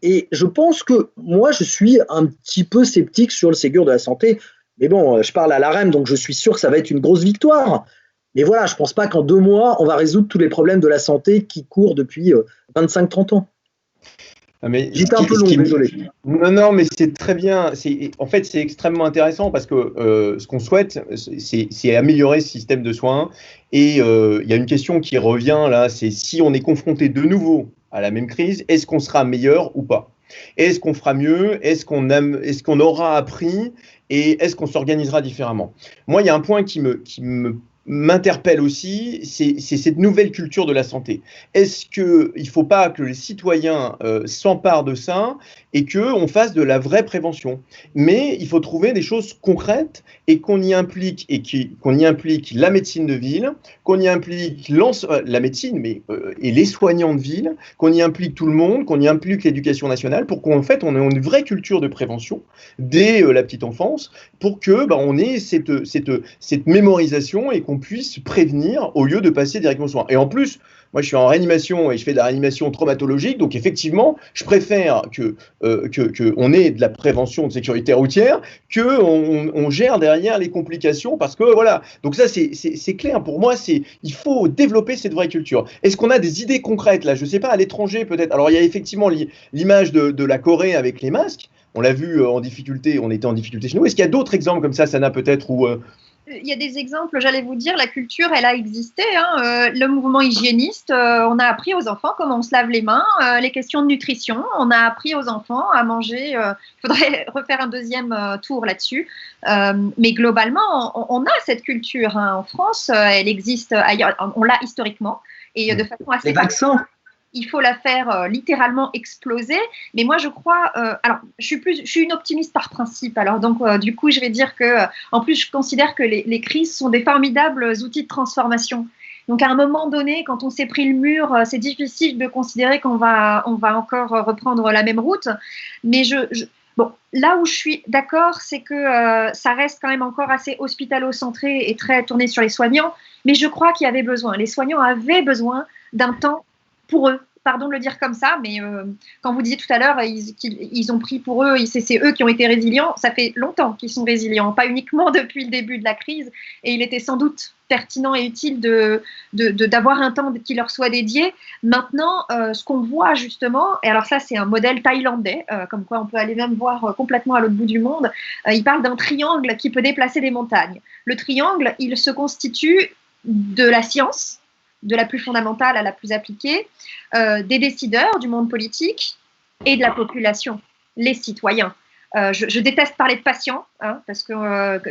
Speaker 3: Et je pense que moi, je suis un petit peu sceptique sur le Ségur de la santé. Mais bon, je parle à l'AREM, donc je suis sûr que ça va être une grosse victoire. Mais voilà, je ne pense pas qu'en 2 mois, on va résoudre tous les problèmes de la santé qui courent depuis 25-30 ans. J'étais un peu long, désolé.
Speaker 1: Non, mais c'est très bien. En fait, c'est extrêmement intéressant parce que ce qu'on souhaite, c'est améliorer ce système de soins. Et il y a une question qui revient là, c'est si on est confronté de nouveau à la même crise, est-ce qu'on sera meilleur ou pas? Est-ce qu'on fera mieux? Est-ce qu'on aura appris? Et est-ce qu'on s'organisera différemment? Moi, il y a un point qui m'interpelle aussi, c'est cette nouvelle culture de la santé. Est-ce qu'il ne faut pas que les citoyens s'emparent de ça et qu'on fasse de la vraie prévention? Mais il faut trouver des choses concrètes et qu'on y implique, la médecine de ville, qu'on y implique la médecine et les soignants de ville, qu'on y implique tout le monde, qu'on y implique l'éducation nationale pour qu'en fait on ait une vraie culture de prévention dès la petite enfance pour que on ait cette mémorisation et qu'on puisse prévenir au lieu de passer directement aux soins. Et en plus, moi je suis en réanimation et je fais de la réanimation traumatologique, donc effectivement, je préfère qu'on ait de la prévention de sécurité routière, qu'on gère derrière les complications, parce que voilà. Donc ça c'est clair, pour moi, il faut développer cette vraie culture. Est-ce qu'on a des idées concrètes là? Je ne sais pas, à l'étranger peut-être. Alors il y a effectivement l'image de la Corée avec les masques. On l'a vu en difficulté, on était en difficulté chez nous. Est-ce qu'il y a d'autres exemples comme ça, Sana, peut-être
Speaker 2: Il y a des exemples, j'allais vous dire, la culture, elle a existé. Le mouvement hygiéniste, on a appris aux enfants comment on se lave les mains, les questions de nutrition, on a appris aux enfants à manger. Il faudrait refaire un deuxième tour là-dessus. Mais globalement, on a cette culture. En France, elle existe ailleurs, on l'a historiquement. Et de façon assez...
Speaker 3: Les vaccins.
Speaker 2: Il faut la faire littéralement exploser. Mais moi, je crois... alors, je suis une optimiste par principe. Alors, donc, du coup, je vais dire que... en plus, je considère que les crises sont des formidables outils de transformation. Donc, à un moment donné, quand on s'est pris le mur, c'est difficile de considérer qu'on va encore reprendre la même route. Mais bon, là où je suis d'accord, c'est que ça reste quand même encore assez hospitalo-centré et très tourné sur les soignants. Mais je crois qu'il y avait besoin. Les soignants avaient besoin d'un temps pour eux. Pardon de le dire comme ça, mais quand vous disiez tout à l'heure, ils ont pris pour eux, c'est eux qui ont été résilients, ça fait longtemps qu'ils sont résilients, pas uniquement depuis le début de la crise, et il était sans doute pertinent et utile d'avoir un temps qui leur soit dédié. Maintenant, ce qu'on voit justement, et alors ça c'est un modèle thaïlandais, comme quoi on peut aller même voir complètement à l'autre bout du monde, il parle d'un triangle qui peut déplacer des montagnes. Le triangle, il se constitue de la science, de la plus fondamentale à la plus appliquée, des décideurs du monde politique et de la population, les citoyens. Je déteste parler de patients, parce que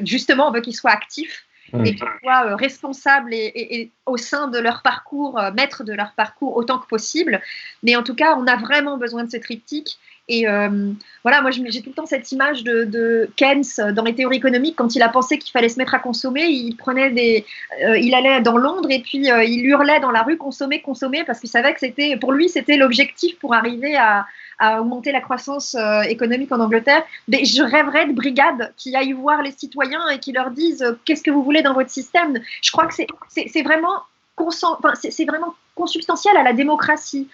Speaker 2: justement, on veut qu'ils soient actifs et qu'ils soient responsables et au sein de leur parcours, maîtres de leur parcours autant que possible. Mais en tout cas, on a vraiment besoin de ce triptyque. Et voilà, moi j'ai tout le temps cette image de Keynes dans les théories économiques, quand il a pensé qu'il fallait se mettre à consommer, il allait dans Londres et puis il hurlait dans la rue consommer, consommer, parce qu'il savait que pour lui c'était l'objectif pour arriver à augmenter la croissance économique en Angleterre. Mais je rêverais de brigades qui aillent voir les citoyens et qui leur disent qu'est-ce que vous voulez dans votre système. Je crois que c'est vraiment consubstantiel à la démocratie.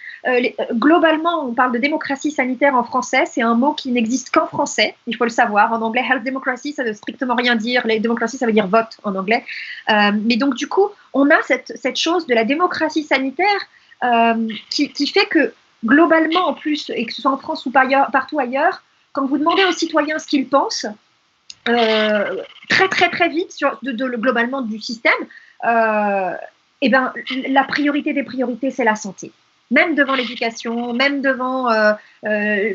Speaker 2: Globalement, on parle de démocratie sanitaire en français, c'est un mot qui n'existe qu'en français, il faut le savoir. En anglais, health democracy, ça ne veut strictement rien dire. Les démocraties, ça veut dire vote en anglais. Mais donc, du coup, on a cette chose de la démocratie sanitaire qui fait que, globalement, en plus, et que ce soit en France ou partout ailleurs, quand vous demandez aux citoyens ce qu'ils pensent, très, très, très vite, globalement du système, eh ben, la priorité des priorités, c'est la santé. Même devant l'éducation, même devant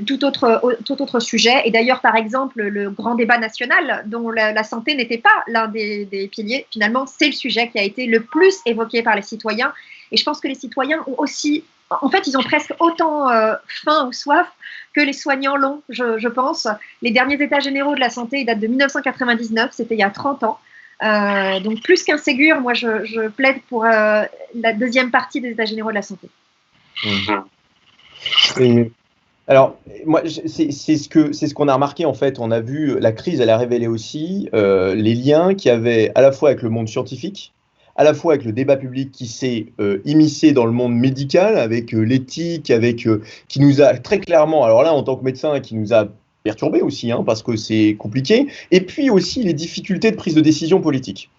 Speaker 2: tout autre sujet. Et d'ailleurs, par exemple, le grand débat national, dont la santé n'était pas l'un des piliers, finalement, c'est le sujet qui a été le plus évoqué par les citoyens. Et je pense que les citoyens ont aussi, en fait, ils ont presque autant faim ou soif que les soignants l'ont, je pense. Les derniers états généraux de la santé, ils datent de 1999, c'était il y a 30 ans. Donc plus qu'un Ségur, moi je plaide pour la deuxième partie des états généraux de la santé.
Speaker 1: Alors, moi, c'est ce qu'on a remarqué en fait. On a vu la crise, elle a révélé aussi les liens qu'il y avait à la fois avec le monde scientifique, à la fois avec le débat public qui s'est immiscé dans le monde médical, avec l'éthique, qui nous a très clairement, alors là en tant que médecin, qui nous a perturbé aussi, parce que c'est compliqué, et puis aussi les difficultés de prise de décision politique.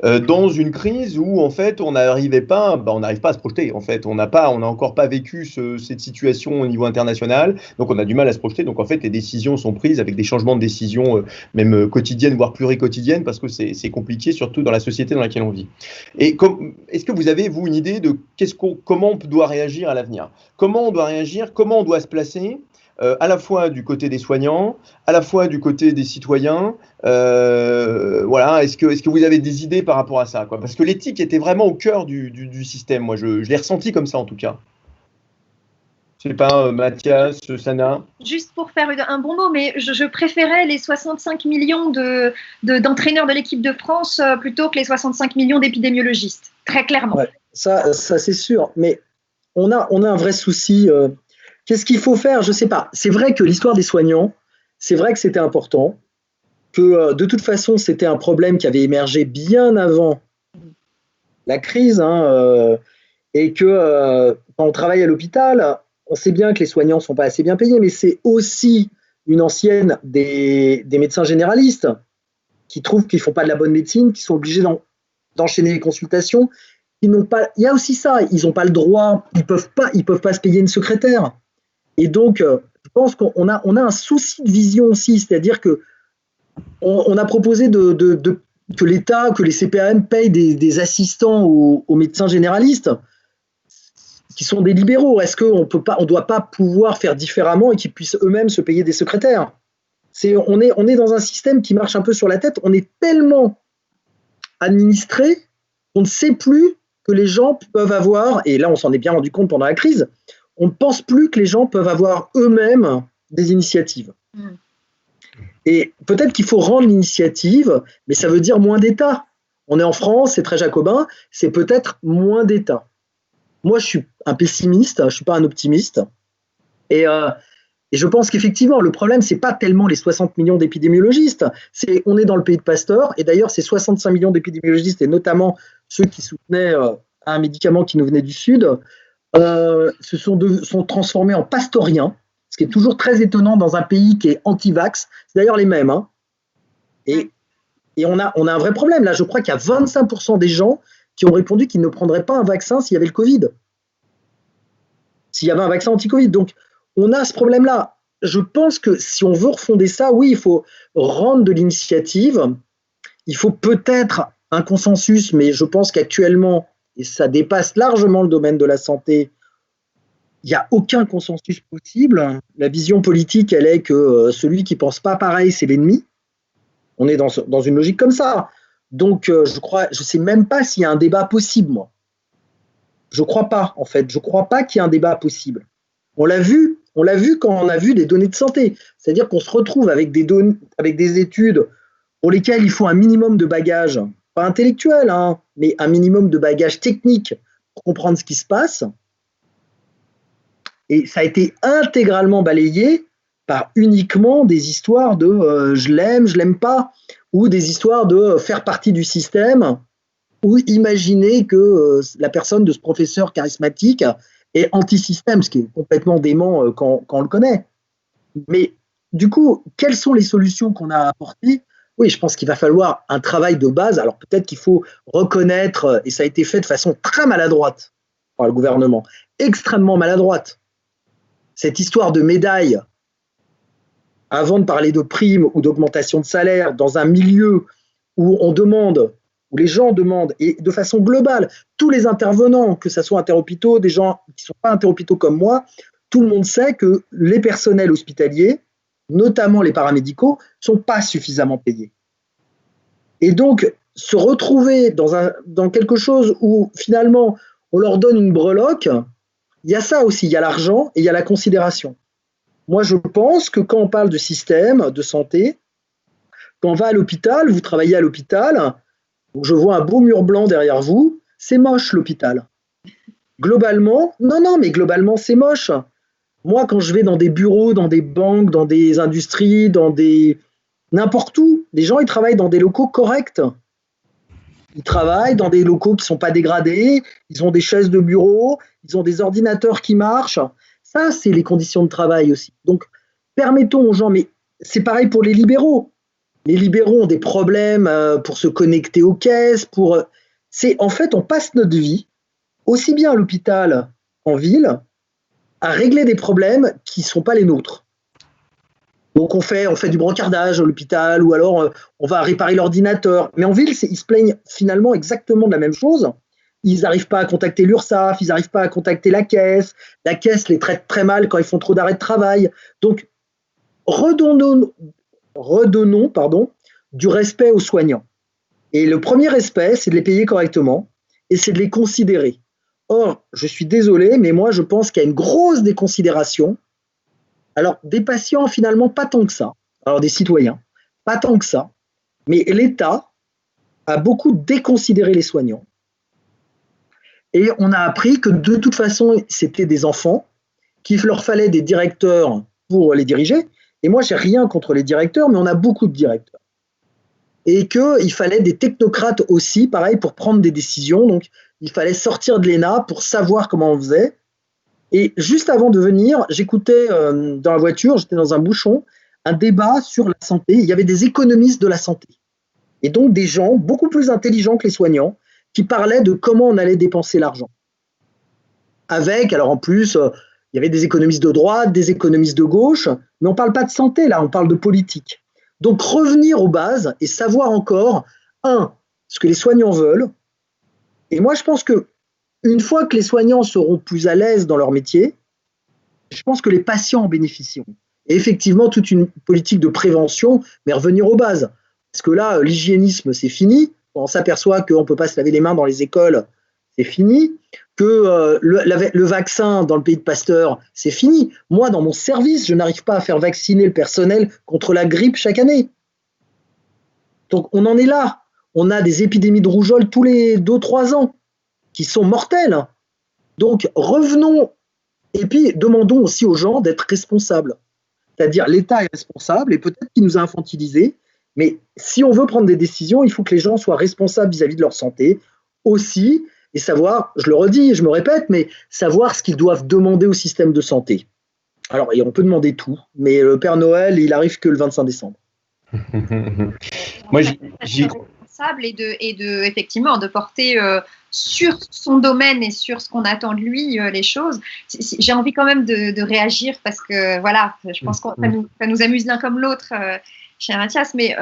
Speaker 1: dans une crise où en fait on n'arrive pas à se projeter. En fait, on n'a encore pas vécu cette situation au niveau international, donc on a du mal à se projeter. Donc en fait, les décisions sont prises avec des changements de décision même quotidiennes, voire pluriquotidiennes, parce que c'est compliqué, surtout dans la société dans laquelle on vit. Et est-ce que vous avez, vous, une idée de comment on doit réagir à l'avenir? Comment on doit réagir? Comment on doit se placer? À la fois du côté des soignants, à la fois du côté des citoyens. Voilà, est-ce que vous avez des idées par rapport à ça, quoi? Parce que l'éthique était vraiment au cœur du système. Moi, je l'ai ressenti comme ça, en tout cas. Je sais pas, Mathias, Sana.
Speaker 2: Juste pour faire un bon mot, mais je préférais les 65 millions d'entraîneurs de l'équipe de France plutôt que les 65 millions d'épidémiologistes, très clairement.
Speaker 3: Ouais, ça c'est sûr, mais on a un vrai souci. Qu'est-ce qu'il faut faire? Je ne sais pas. C'est vrai que l'histoire des soignants, c'est vrai que c'était important, que de toute façon, c'était un problème qui avait émergé bien avant la crise, et que quand on travaille à l'hôpital, on sait bien que les soignants ne sont pas assez bien payés, mais c'est aussi une ancienne des médecins généralistes qui trouvent qu'ils ne font pas de la bonne médecine, qui sont obligés d'enchaîner les consultations. Il y a aussi ça, ils n'ont pas le droit, ils peuvent pas se payer une secrétaire. Et donc, je pense qu'on a un souci de vision aussi, c'est-à-dire que on a proposé que l'État, que les CPAM payent des assistants aux médecins généralistes qui sont des libéraux. Est-ce qu'on ne doit pas pouvoir faire différemment et qu'ils puissent eux-mêmes se payer des secrétaires? On est dans un système qui marche un peu sur la tête. On est tellement administré qu'on ne sait plus que les gens peuvent avoir, et là on s'en est bien rendu compte pendant la crise, on ne pense plus que les gens peuvent avoir eux-mêmes des initiatives. Et peut-être qu'il faut rendre l'initiative, mais ça veut dire moins d'État. On est en France, c'est très jacobin, c'est peut-être moins d'État. Moi, je suis un pessimiste, je ne suis pas un optimiste. Et je pense qu'effectivement, le problème, ce n'est pas tellement les 60 millions d'épidémiologistes. On est dans le pays de Pasteur, et d'ailleurs, ces 65 millions d'épidémiologistes, et notamment ceux qui soutenaient un médicament qui nous venait du Sud, sont transformés en pastoriens, ce qui est toujours très étonnant dans un pays qui est anti-vax. C'est d'ailleurs les mêmes. Et on a un vrai problème. Là, je crois qu'il y a 25% des gens qui ont répondu qu'ils ne prendraient pas un vaccin s'il y avait le Covid. S'il y avait un vaccin anti-Covid. Donc, on a ce problème-là. Je pense que si on veut refonder ça, oui, il faut rendre de l'initiative. Il faut peut-être un consensus, mais je pense qu'actuellement, et ça dépasse largement le domaine de la santé, il n'y a aucun consensus possible. La vision politique, elle est que celui qui ne pense pas pareil, c'est l'ennemi. On est dans une logique comme ça. Donc, je ne sais même pas s'il y a un débat possible, moi. Je ne crois pas, en fait. Je ne crois pas qu'il y ait un débat possible. On l'a vu quand on a vu des données de santé. C'est-à-dire qu'on se retrouve avec des études pour lesquelles il faut un minimum de bagage, pas intellectuel, mais un minimum de bagage technique pour comprendre ce qui se passe. Et ça a été intégralement balayé par uniquement des histoires de je l'aime pas, ou des histoires de faire partie du système, ou imaginer que la personne de ce professeur charismatique est anti-système, ce qui est complètement dément quand on le connaît. Mais du coup, quelles sont les solutions qu'on a apportées? Oui, je pense qu'il va falloir un travail de base. Alors peut-être qu'il faut reconnaître, et ça a été fait de façon très maladroite par le gouvernement, extrêmement maladroite, cette histoire de médaille, avant de parler de primes ou d'augmentation de salaire, dans un milieu où où les gens demandent, et de façon globale, tous les intervenants, que ce soit interhôpitaux, des gens qui ne sont pas interhôpitaux comme moi, tout le monde sait que les personnels hospitaliers, notamment les paramédicaux, ne sont pas suffisamment payés. Et donc, se retrouver dans quelque chose où finalement on leur donne une breloque, il y a ça aussi, il y a l'argent et il y a la considération. Moi, je pense que quand on parle de système de santé, quand on va à l'hôpital, vous travaillez à l'hôpital, je vois un beau mur blanc derrière vous, c'est moche l'hôpital. Globalement, mais globalement, c'est moche. Moi, quand je vais dans des bureaux, dans des banques, dans des industries, n'importe où, les gens, ils travaillent dans des locaux corrects. Ils travaillent dans des locaux qui ne sont pas dégradés, ils ont des chaises de bureau, ils ont des ordinateurs qui marchent. Ça, c'est les conditions de travail aussi. Donc, permettons aux gens, mais c'est pareil pour les libéraux. Les libéraux ont des problèmes pour se connecter aux caisses. En fait, on passe notre vie, aussi bien à l'hôpital en ville, à régler des problèmes qui ne sont pas les nôtres. Donc on fait du brancardage à l'hôpital, ou alors on va réparer l'ordinateur. Mais en ville, ils se plaignent finalement exactement de la même chose. Ils n'arrivent pas à contacter l'URSSAF, ils n'arrivent pas à contacter la caisse. La caisse les traite très mal quand ils font trop d'arrêts de travail. Donc redonnons du respect aux soignants. Et le premier respect, c'est de les payer correctement et c'est de les considérer. Or, je suis désolé, mais moi, je pense qu'il y a une grosse déconsidération. Alors, des patients, finalement, pas tant que ça. Alors, des citoyens, pas tant que ça. Mais l'État a beaucoup déconsidéré les soignants. Et on a appris que, de toute façon, c'était des enfants, qu'il leur fallait des directeurs pour les diriger. Et moi, j'ai rien contre les directeurs, mais on a beaucoup de directeurs. Et qu'il fallait des technocrates aussi, pareil, pour prendre des décisions. Donc, il fallait sortir de l'ENA pour savoir comment on faisait. Et juste avant de venir, j'écoutais dans la voiture, j'étais dans un bouchon, un débat sur la santé. Il y avait des économistes de la santé. Et donc, des gens beaucoup plus intelligents que les soignants qui parlaient de comment on allait dépenser l'argent. Alors en plus, il y avait des économistes de droite, des économistes de gauche, mais on ne parle pas de santé, là, on parle de politique. Donc, revenir aux bases et savoir encore, ce que les soignants veulent. Et moi, je pense qu'une fois que les soignants seront plus à l'aise dans leur métier, je pense que les patients en bénéficieront. Et effectivement, toute une politique de prévention, mais revenir aux bases. Parce que là, l'hygiénisme, c'est fini. On s'aperçoit qu'on ne peut pas se laver les mains dans les écoles, c'est fini. Que le vaccin dans le pays de Pasteur, c'est fini. Moi, dans mon service, je n'arrive pas à faire vacciner le personnel contre la grippe chaque année. Donc, on en est là. On a des épidémies de rougeole tous les 2-3 ans qui sont mortelles. Donc, revenons et puis demandons aussi aux gens d'être responsables. C'est-à-dire, l'État est responsable et peut-être qu'il nous a infantilisés, mais si on veut prendre des décisions, il faut que les gens soient responsables vis-à-vis de leur santé aussi, et savoir, je le redis, je me répète, mais savoir ce qu'ils doivent demander au système de santé. Alors, on peut demander tout, mais le Père Noël, il arrive que le 25 décembre.
Speaker 1: Moi, j'y
Speaker 2: responsable et effectivement, de porter sur son domaine et sur ce qu'on attend de lui les choses. J'ai envie quand même de réagir parce que, voilà, je pense que ça nous amuse l'un comme l'autre, cher Mathias, mais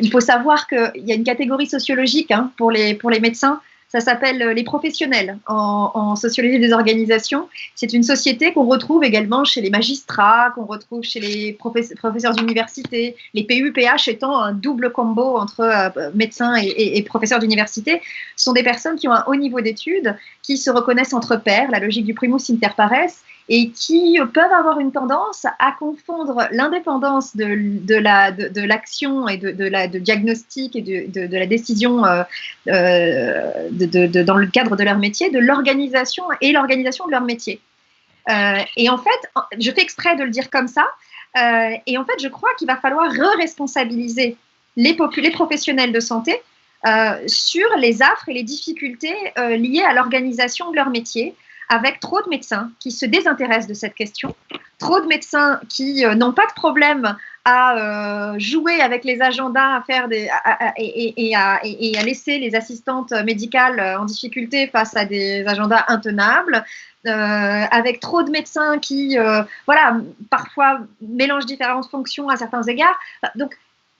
Speaker 2: il faut savoir qu'il y a une catégorie sociologique pour les médecins. Ça s'appelle les professionnels en sociologie des organisations. C'est une société qu'on retrouve également chez les magistrats, qu'on retrouve chez les professeurs d'université, les PU-PH étant un double combo entre médecins et professeurs d'université. Ce sont des personnes qui ont un haut niveau d'études, qui se reconnaissent entre pairs, la logique du primus inter pares, et qui peuvent avoir une tendance à confondre l'indépendance de l'action et de diagnostic et de la décision dans le cadre de leur métier, de l'organisation et l'organisation de leur métier. Et en fait, je fais exprès de le dire comme ça, et en fait, je crois qu'il va falloir re-responsabiliser les professionnels de santé sur les affres et les difficultés liées à l'organisation de leur métier, avec trop de médecins qui se désintéressent de cette question, trop de médecins qui n'ont pas de problème à jouer avec les agendas, à faire et à laisser les assistantes médicales en difficulté face à des agendas intenables, avec trop de médecins qui, parfois mélangent différentes fonctions à certains égards. Donc,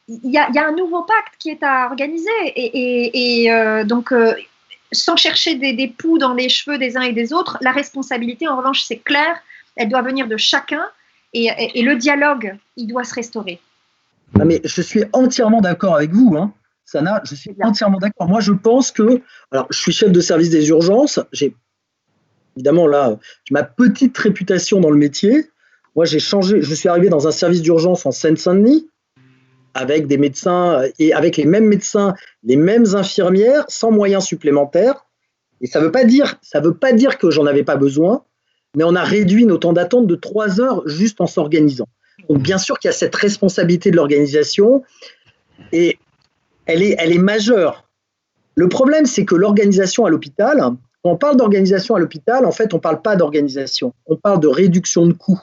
Speaker 2: il y a un nouveau pacte qui est à organiser donc sans chercher des poux dans les cheveux des uns et des autres, la responsabilité, en revanche, c'est clair, elle doit venir de chacun et le dialogue, il doit se restaurer.
Speaker 3: Ah, mais je suis entièrement d'accord avec vous, Sana, je suis entièrement d'accord. Moi, je pense que, alors, je suis chef de service des urgences, j'ai évidemment là, j'ai ma petite réputation dans le métier. Moi, je suis arrivé dans un service d'urgence en Seine-Saint-Denis, avec des médecins et avec les mêmes médecins, les mêmes infirmières, sans moyens supplémentaires. Et ça veut pas dire que j'en avais pas besoin, mais on a réduit nos temps d'attente de 3 heures juste en s'organisant. Donc bien sûr qu'il y a cette responsabilité de l'organisation et elle est majeure. Le problème, c'est que l'organisation à l'hôpital, quand on parle d'organisation à l'hôpital, en fait, on parle pas d'organisation, on parle de réduction de coûts.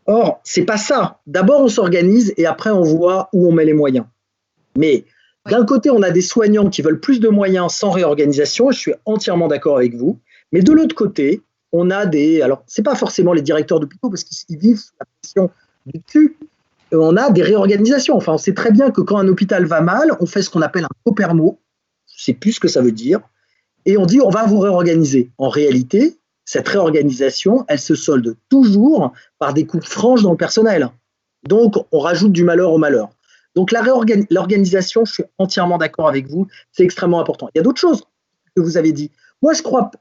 Speaker 3: Or, c'est pas ça. D'abord, on s'organise et après, on voit où on met les moyens. Mais d'un côté, on a des soignants qui veulent plus de moyens sans réorganisation, et je suis entièrement d'accord avec vous. Mais de l'autre côté, on a des… Alors, ce n'est pas forcément les directeurs d'hôpitaux parce qu'ils vivent sous la pression du dessus. On a des réorganisations. Enfin, on sait très bien que quand un hôpital va mal, on fait ce qu'on appelle un copermo. Je ne sais plus ce que ça veut dire. Et on dit, on va vous réorganiser. En réalité, cette réorganisation, elle se solde toujours par des coupes franches dans le personnel. Donc, on rajoute du malheur au malheur. Donc, l'organisation, je suis entièrement d'accord avec vous, c'est extrêmement important. Il y a d'autres choses que vous avez dit. Moi, je crois,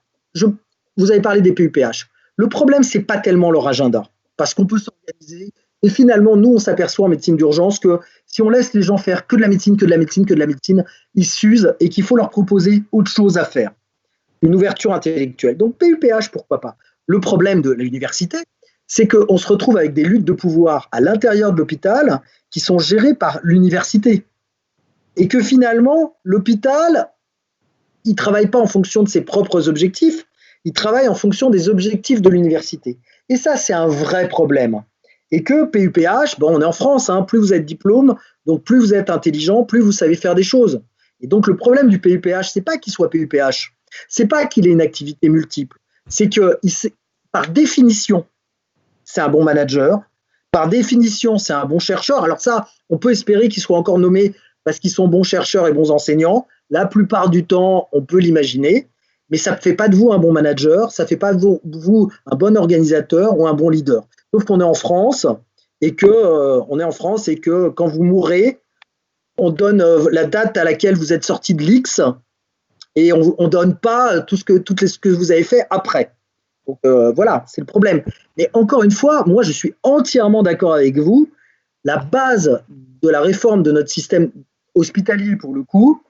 Speaker 3: vous avez parlé des PUPH. Le problème, ce n'est pas tellement leur agenda, parce qu'on peut s'organiser. Et finalement, nous, on s'aperçoit en médecine d'urgence que si on laisse les gens faire que de la médecine, que de la médecine, que de la médecine, ils s'usent et qu'il faut leur proposer autre chose à faire. Une ouverture intellectuelle. Donc, PUPH, pourquoi pas. Le problème de l'université, c'est qu'on se retrouve avec des luttes de pouvoir à l'intérieur de l'hôpital qui sont gérées par l'université. Et que finalement, l'hôpital, il ne travaille pas en fonction de ses propres objectifs, il travaille en fonction des objectifs de l'université. Et ça, c'est un vrai problème. Et que PUPH, bon, on est en France, hein, plus vous êtes diplôme, donc plus vous êtes intelligent, plus vous savez faire des choses. Et donc, le problème du PUPH, ce n'est pas qu'il soit PUPH, ce n'est pas qu'il ait une activité multiple, c'est que, par définition, c'est un bon manager. Par définition, c'est un bon chercheur. Alors ça, on peut espérer qu'ils soient encore nommés parce qu'ils sont bons chercheurs et bons enseignants. La plupart du temps, on peut l'imaginer. Mais ça ne fait pas de vous un bon manager, ça ne fait pas de vous un bon organisateur ou un bon leader. Sauf qu'on est en France et que quand vous mourrez, on donne la date à laquelle vous êtes sorti de l'X et on ne donne pas tout ce que vous avez fait après. Donc voilà, c'est le problème. Mais encore une fois, moi je suis entièrement d'accord avec vous. La base de la réforme de notre système hospitalier, pour le coup,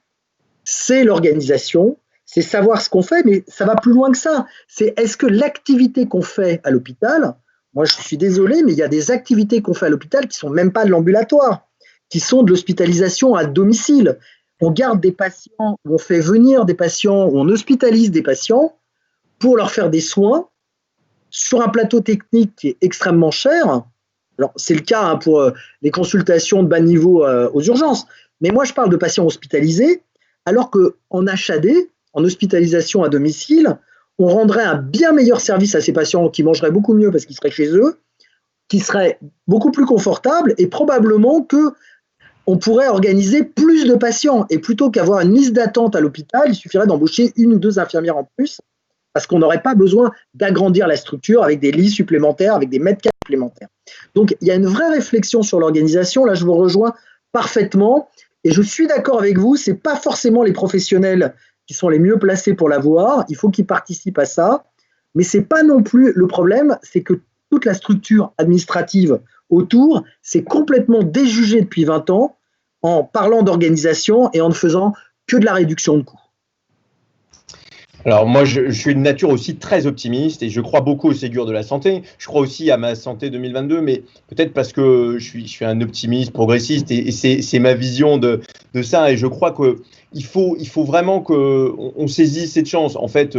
Speaker 3: c'est l'organisation, c'est savoir ce qu'on fait, mais ça va plus loin que ça. C'est est-ce que l'activité qu'on fait à l'hôpital, moi je suis désolé, mais il y a des activités qu'on fait à l'hôpital qui ne sont même pas de l'ambulatoire, qui sont de l'hospitalisation à domicile. On garde des patients, on fait venir des patients, on hospitalise des patients pour leur faire des soins sur un plateau technique qui est extrêmement cher. Alors, c'est le cas hein, pour les consultations de bas niveau aux urgences. Mais moi, je parle de patients hospitalisés, alors qu'en HAD, en hospitalisation à domicile, on rendrait un bien meilleur service à ces patients qui mangeraient beaucoup mieux parce qu'ils seraient chez eux, qui seraient beaucoup plus confortables et probablement qu'on pourrait organiser plus de patients. Et plutôt qu'avoir une liste d'attente à l'hôpital, il suffirait d'embaucher 1 ou 2 infirmières en plus parce qu'on n'aurait pas besoin d'agrandir la structure avec des lits supplémentaires, avec des mètres carrés supplémentaires. Donc, il y a une vraie réflexion sur l'organisation. Là, je vous rejoins parfaitement. Et je suis d'accord avec vous, ce n'est pas forcément les professionnels qui sont les mieux placés pour l'avoir. Il faut qu'ils participent à ça. Mais ce n'est pas non plus le problème, c'est que toute la structure administrative autour s'est complètement déjugée depuis 20 ans en parlant d'organisation et en ne faisant que de la réduction de coûts.
Speaker 1: Alors moi, je suis de nature aussi très optimiste et je crois beaucoup au Ségur de la santé. Je crois aussi à ma santé 2022, mais peut-être parce que je suis un optimiste progressiste et c'est ma vision de ça. Et je crois qu'il faut vraiment qu'on saisisse cette chance. En fait,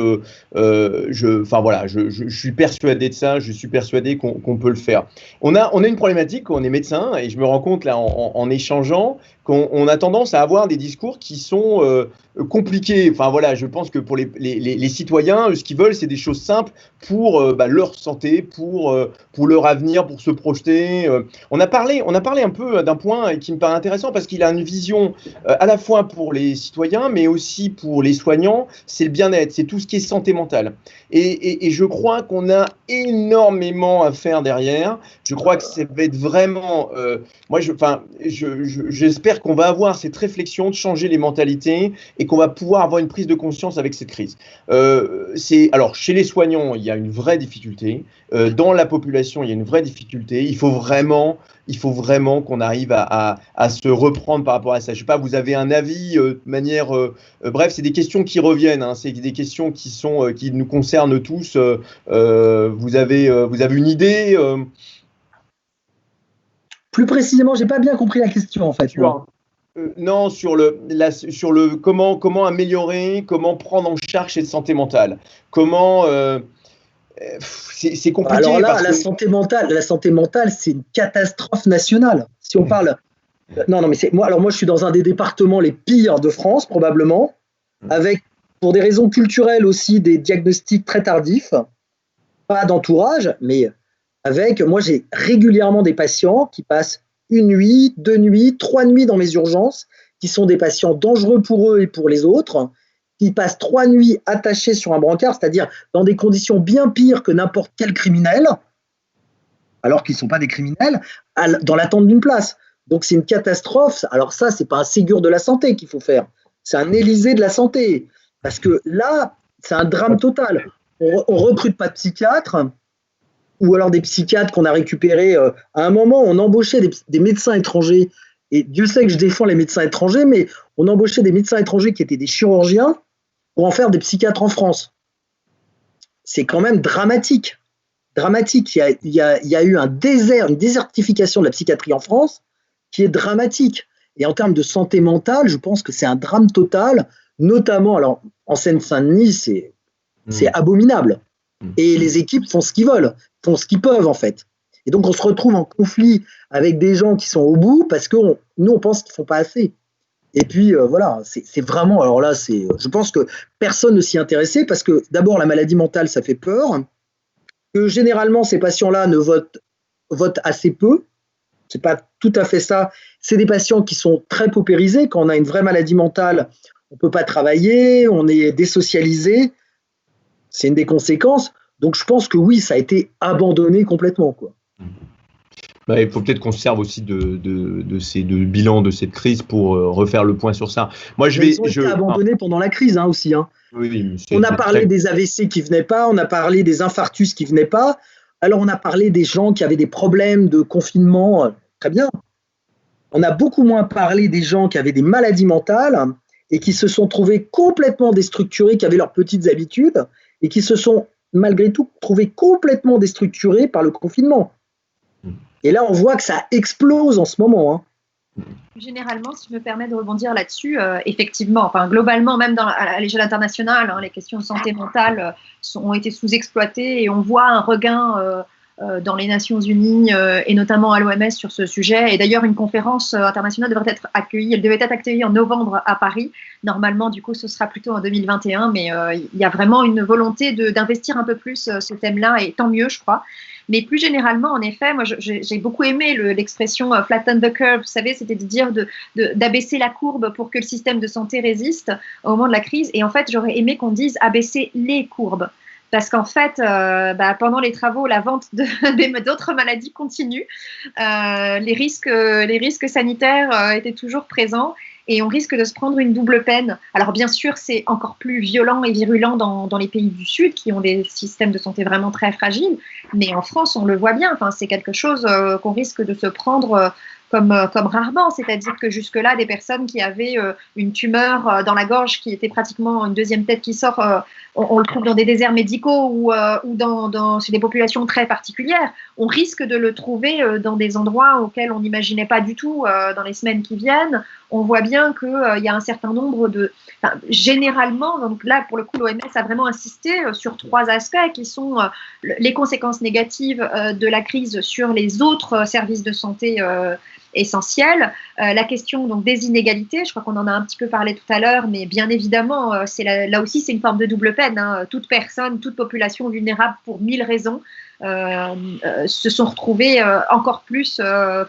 Speaker 1: je suis persuadé de ça. Je suis persuadé qu'on peut le faire. On a une problématique, on est médecin et je me rends compte là en échangeant qu'on a tendance à avoir des discours qui sont compliqués. Enfin voilà, je pense que pour les citoyens, ce qu'ils veulent, c'est des choses simples pour leur santé, pour leur avenir, pour se projeter. On a parlé un peu d'un point qui me paraît intéressant parce qu'il a une vision à la fois pour les citoyens, mais aussi pour les soignants. C'est le bien-être, c'est tout ce qui est santé mentale. Et je crois qu'on a énormément à faire derrière. Je crois que ça va être vraiment… j'espère qu'on va avoir cette réflexion de changer les mentalités et qu'on va pouvoir avoir une prise de conscience avec cette crise. Alors, chez les soignants, il y a une vraie difficulté. Dans la population, il y a une vraie difficulté. Il faut vraiment qu'on arrive à se reprendre par rapport à ça. Je ne sais pas, vous avez un avis de manière… bref, c'est des questions qui reviennent. Hein, c'est des questions qui nous concernent tous. Vous avez une idée
Speaker 3: Plus précisément, je n'ai pas bien compris la question en fait.
Speaker 1: Non, sur le comment améliorer, comment prendre en charge cette santé mentale, comment c'est compliqué.
Speaker 3: Alors là,
Speaker 1: parce
Speaker 3: la
Speaker 1: que...
Speaker 3: santé mentale, c'est une catastrophe nationale. Si on parle, non, mais moi, je suis dans un des départements les pires de France, probablement, avec, pour des raisons culturelles aussi, des diagnostics très tardifs, pas d'entourage, mais moi, j'ai régulièrement des patients qui passent 1 nuit, 2 nuits, 3 nuits dans mes urgences, qui sont des patients dangereux pour eux et pour les autres, qui passent 3 nuits attachés sur un brancard, c'est-à-dire dans des conditions bien pires que n'importe quel criminel, alors qu'ils ne sont pas des criminels, dans l'attente d'une place. Donc c'est une catastrophe. Alors ça, c'est pas un Ségur de la santé qu'il faut faire, c'est un Élysée de la santé. Parce que là, c'est un drame total. On recrute pas de psychiatres, ou alors des psychiatres qu'on a récupérés. À un moment, on embauchait des médecins étrangers, et Dieu sait que je défends les médecins étrangers, mais on embauchait des médecins étrangers qui étaient des chirurgiens pour en faire des psychiatres en France. C'est quand même dramatique. Dramatique. Il y a eu une désertification de la psychiatrie en France qui est dramatique. Et en termes de santé mentale, je pense que c'est un drame total, notamment alors, en Seine-Saint-Denis, c'est abominable. Et les équipes font ce qu'ils veulent, font ce qu'ils peuvent en fait. Et donc on se retrouve en conflit avec des gens qui sont au bout parce que nous on pense qu'ils ne font pas assez. Et puis voilà, c'est vraiment, alors là, je pense que personne ne s'y intéressait parce que d'abord la maladie mentale ça fait peur, que généralement ces patients-là ne votent assez peu. C'est pas tout à fait ça. C'est des patients qui sont très paupérisés. Quand on a une vraie maladie mentale, on ne peut pas travailler, on est désocialisé. C'est une des conséquences. Donc je pense que oui, ça a été abandonné complètement, quoi.
Speaker 1: Il faut peut-être qu'on se serve aussi de bilan de cette crise pour refaire le point sur ça. Moi,
Speaker 3: ils ont été abandonnés pendant la crise aussi. Hein.
Speaker 1: Oui,
Speaker 3: on a parlé des AVC qui ne venaient pas, on a parlé des infarctus qui ne venaient pas. Alors on a parlé des gens qui avaient des problèmes de confinement. Très bien. On a beaucoup moins parlé des gens qui avaient des maladies mentales et qui se sont trouvés complètement déstructurés, qui avaient leurs petites habitudes et qui se sont malgré tout trouvés complètement déstructurés par le confinement. Et là, on voit que ça explose en ce moment. Hein.
Speaker 2: Généralement, si je me permets de rebondir là-dessus, effectivement, enfin, globalement, même à l'échelle internationale, les questions de santé mentale ont été sous-exploitées et on voit un regain dans les Nations Unies et notamment à l'OMS sur ce sujet. Et d'ailleurs, une conférence internationale devrait être accueillie. Elle devait être accueillie en novembre à Paris. Normalement, du coup, ce sera plutôt en 2021, mais il y a vraiment une volonté d'investir un peu plus ce thème-là, et tant mieux, je crois. Mais plus généralement, en effet, moi, j'ai beaucoup aimé l'expression flatten the curve. Vous savez, c'était de dire d'abaisser la courbe pour que le système de santé résiste au moment de la crise. Et en fait, j'aurais aimé qu'on dise abaisser les courbes. Parce qu'en fait, pendant les travaux, la vente d'autres maladies continue. Les risques sanitaires étaient toujours présents. Et on risque de se prendre une double peine. Alors bien sûr, c'est encore plus violent et virulent dans les pays du Sud qui ont des systèmes de santé vraiment très fragiles. Mais en France, on le voit bien. Enfin, c'est quelque chose qu'on risque de se prendre comme rarement. C'est-à-dire que jusque-là, des personnes qui avaient une tumeur dans la gorge qui était pratiquement une deuxième tête qui sort, on le trouve dans des déserts médicaux ou chez des populations très particulières. On risque de le trouver dans des endroits auxquels on n'imaginait pas du tout dans les semaines qui viennent. On voit bien qu'il y a un certain nombre généralement, donc là, pour le coup, l'OMS a vraiment insisté sur 3 aspects qui sont les conséquences négatives de la crise sur les autres services de santé essentiels. La question donc, des inégalités, je crois qu'on en a un petit peu parlé tout à l'heure, mais bien évidemment, là aussi, c'est une forme de double peine. Hein. Toute personne, toute population vulnérable pour 1000 raisons se sont retrouvés encore plus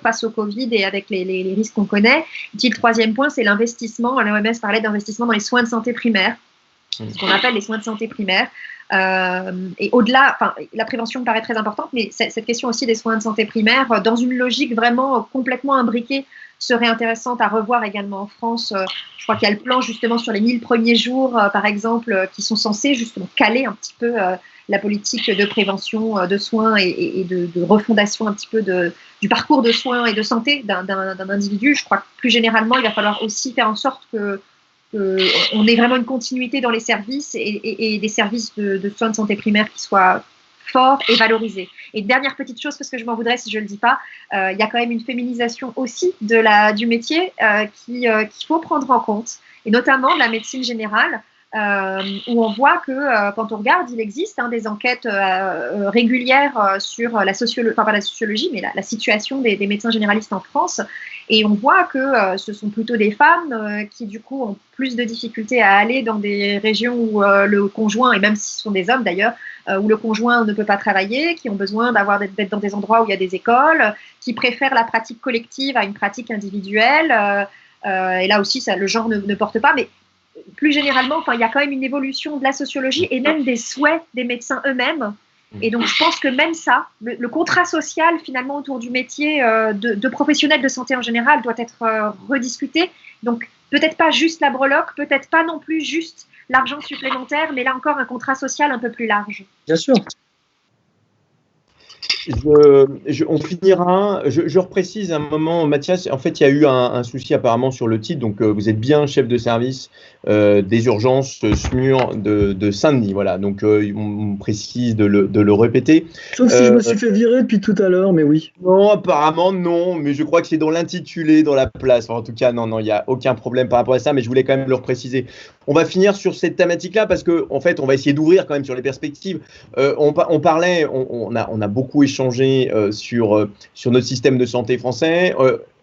Speaker 2: face au Covid et avec les risques qu'on connaît. Et puis, le 3e point, c'est l'investissement. L'OMS parlait d'investissement dans les soins de santé primaires, ce qu'on appelle les soins de santé primaires. Et au-delà, la prévention me paraît très importante, mais cette question aussi des soins de santé primaires, dans une logique vraiment complètement imbriquée, serait intéressante à revoir également en France. Je crois qu'il y a le plan justement sur les 1000 premiers jours, par exemple, qui sont censés justement caler un petit peu la politique de prévention, de soins et de refondation un petit peu du parcours de soins et de santé d'un individu. Je crois que plus généralement, il va falloir aussi faire en sorte qu'on ait vraiment une continuité dans les services et des services de soins de santé primaire qui soient forts et valorisés. Et dernière petite chose, parce que je m'en voudrais si je ne le dis pas, il y a quand même une féminisation aussi du métier qu'il faut prendre en compte, et notamment de la médecine générale. où on voit que quand on regarde, il existe des enquêtes régulières sur la sociologie, enfin pas la sociologie, mais la situation des médecins généralistes en France. Et on voit que ce sont plutôt des femmes qui, du coup, ont plus de difficultés à aller dans des régions où le conjoint, et même si ce sont des hommes d'ailleurs, où le conjoint ne peut pas travailler, qui ont besoin d'être dans des endroits où il y a des écoles, qui préfèrent la pratique collective à une pratique individuelle. Et là aussi, le genre ne porte pas, mais plus généralement, il y a quand même une évolution de la sociologie et même des souhaits des médecins eux-mêmes. Et donc, je pense que même ça, le contrat social finalement autour du métier de professionnel de santé en général doit être rediscuté. Donc, peut-être pas juste la breloque, peut-être pas non plus juste l'argent supplémentaire, mais là encore un contrat social un peu plus large.
Speaker 3: Bien sûr.
Speaker 1: On finira. Je reprécise un moment, Mathias. En fait, il y a eu un souci apparemment sur le titre. Donc, vous êtes bien chef de service des urgences SMUR de Saint-Denis. Voilà. Donc, on précise de le répéter.
Speaker 3: Sauf si je me suis fait virer depuis tout à l'heure, mais oui.
Speaker 1: Non, apparemment non. Mais je crois que c'est dans l'intitulé, dans la place. Enfin, en tout cas, non, il n'y a aucun problème par rapport à ça. Mais je voulais quand même le repréciser. On va finir sur cette thématique-là parce que, en fait, on va essayer d'ouvrir quand même sur les perspectives. On parlait, on a beaucoup échangé sur notre système de santé français.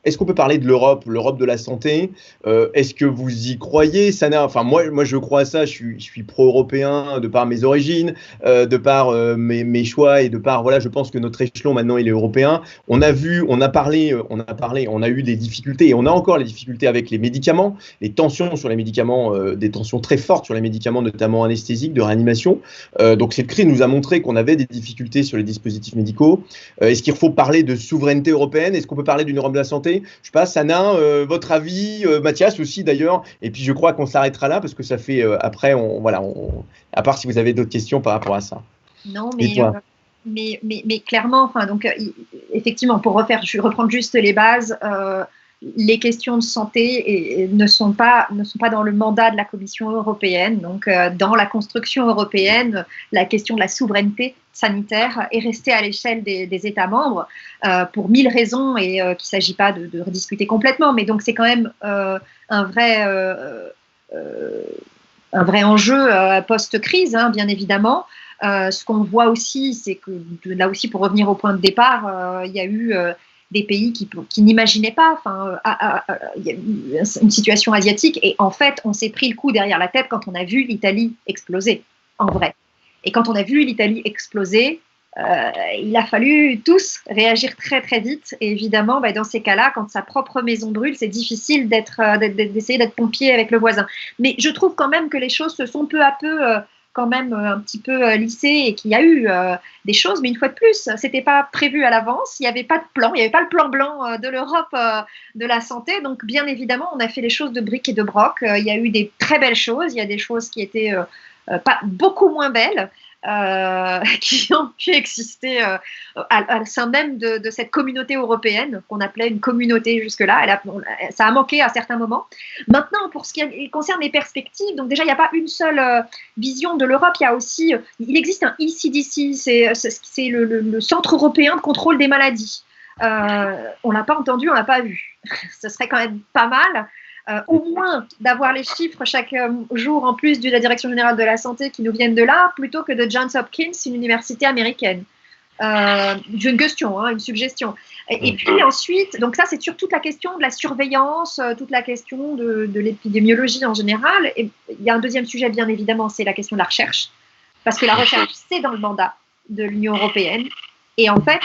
Speaker 1: Est-ce qu'on peut parler de l'Europe de la santé? Est-ce que vous y croyez, Sana? Enfin, moi, je crois à ça. Je suis pro-européen de par mes origines, de par mes choix et de par, voilà, je pense que notre échelon maintenant, il est européen. On a eu des difficultés et on a encore les difficultés avec les médicaments, les tensions sur les médicaments, des tensions très fortes sur les médicaments, notamment anesthésiques, de réanimation. Donc, cette crise nous a montré qu'on avait des difficultés sur les dispositifs médicaux. Est-ce qu'il faut parler de souveraineté européenne? Est-ce qu'on peut parler d'une Europe de la santé? Je sais pas, Sana, votre avis, Mathias aussi d'ailleurs, et puis je crois qu'on s'arrêtera là parce que ça fait après, à part si vous avez d'autres questions par rapport à ça.
Speaker 2: Non, mais clairement, donc effectivement, je vais reprendre juste les bases. Les questions de santé ne sont pas dans le mandat de la Commission européenne. Donc, dans la construction européenne, la question de la souveraineté sanitaire est restée à l'échelle des États membres pour 1000 raisons et qu'il ne s'agit pas de rediscuter complètement. Mais donc, c'est quand même un vrai enjeu post-crise, bien évidemment. Ce qu'on voit aussi, c'est que là aussi, pour revenir au point de départ, il y a eu des pays qui n'imaginaient pas. Il y a eu une situation asiatique et en fait, on s'est pris le coup derrière la tête quand on a vu l'Italie exploser, en vrai. Et quand on a vu l'Italie exploser, il a fallu tous réagir très très vite. Et évidemment, dans ces cas-là, quand sa propre maison brûle, c'est difficile d'essayer d'être pompier avec le voisin. Mais je trouve quand même que les choses se sont peu à peu quand même un petit peu lissées et qu'il y a eu des choses, mais une fois de plus, c'était pas prévu à l'avance, il n'y avait pas de plan, il n'y avait pas le plan blanc de l'Europe de la santé, donc bien évidemment, on a fait les choses de briques et de broc, il y a eu des très belles choses, il y a des choses qui étaient pas beaucoup moins belles, qui ont pu exister au sein même de cette communauté européenne qu'on appelait une communauté jusque-là. Ça a manqué à certains moments. Maintenant, pour ce qui concerne les perspectives, donc déjà, il n'y a pas une seule vision de l'Europe. Il existe un ECDC, c'est le Centre européen de contrôle des maladies. On l'a pas entendu, on l'a pas vu. Ce serait quand même pas mal. Au moins d'avoir les chiffres chaque jour en plus de la Direction générale de la santé qui nous viennent de là, plutôt que de Johns Hopkins, une université américaine. J'ai une question, une suggestion. Et puis ensuite, donc ça c'est sur toute la question de la surveillance, toute la question de l'épidémiologie en général. Et il y a un deuxième sujet bien évidemment, c'est la question de la recherche. Parce que la recherche, c'est dans le mandat de l'Union européenne. Et en fait,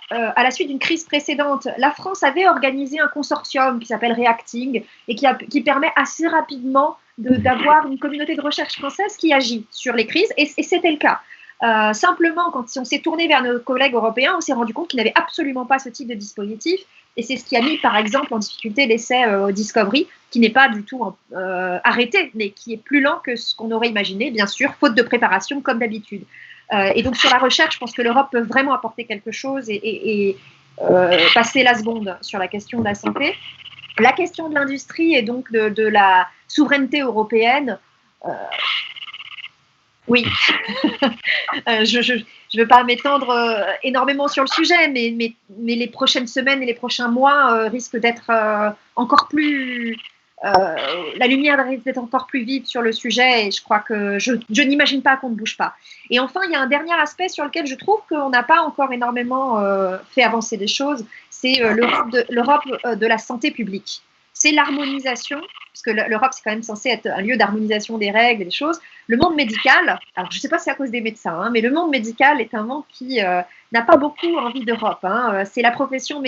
Speaker 2: à la suite d'une crise précédente, la France avait organisé un consortium qui s'appelle Reacting et qui permet assez rapidement d'avoir une communauté de recherche française qui agit sur les crises, et c'était le cas. Simplement, quand on s'est tourné vers nos collègues européens, on s'est rendu compte qu'ils n'avaient absolument pas ce type de dispositif, et c'est ce qui a mis par exemple en difficulté l'essai Discovery, qui n'est pas du tout arrêté, mais qui est plus lent que ce qu'on aurait imaginé, bien sûr, faute de préparation comme d'habitude. Et donc sur la recherche, je pense que l'Europe peut vraiment apporter quelque chose et passer la seconde sur la question de la santé. La question de l'industrie et donc de la souveraineté européenne, oui, je ne veux pas m'étendre énormément sur le sujet, mais les prochaines semaines et les prochains mois risquent d'être encore plus la lumière risque d'être encore plus vive sur le sujet et je crois que je n'imagine pas qu'on ne bouge pas. Et enfin, il y a un dernier aspect sur lequel je trouve qu'on n'a pas encore énormément fait avancer des choses, c'est l'Europe de la santé publique. C'est l'harmonisation, parce que l'Europe, c'est quand même censé être un lieu d'harmonisation des règles et des choses. Le monde médical, alors je ne sais pas si c'est à cause des médecins, hein, mais le monde médical est un monde qui n'a pas beaucoup envie d'Europe. Hein. C'est la profession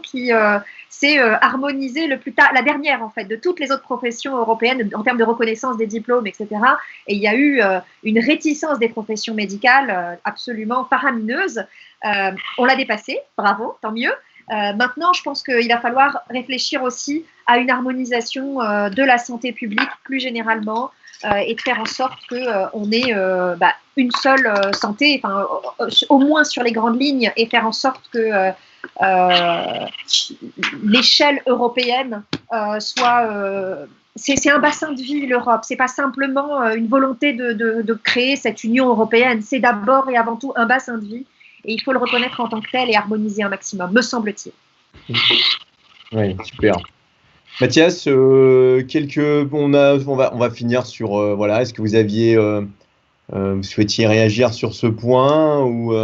Speaker 2: qui s'est harmonisée le plus tard, la dernière en fait, de toutes les autres professions européennes en termes de reconnaissance des diplômes, etc. Et il y a eu une réticence des professions médicales absolument faramineuse. On l'a dépassée, bravo, tant mieux. Maintenant, je pense qu'il va falloir réfléchir aussi à une harmonisation de la santé publique plus généralement et de faire en sorte qu'on ait une seule santé, au moins sur les grandes lignes, et faire en sorte que l'échelle européenne soit... c'est un bassin de vie, l'Europe. C'est pas simplement une volonté de créer cette Union européenne. C'est d'abord et avant tout un bassin de vie. Et il faut le reconnaître en tant que tel et harmoniser un maximum, me semble-t-il.
Speaker 1: Oui, super. Mathias, on va finir sur voilà. Est-ce que vous souhaitiez réagir sur ce point ou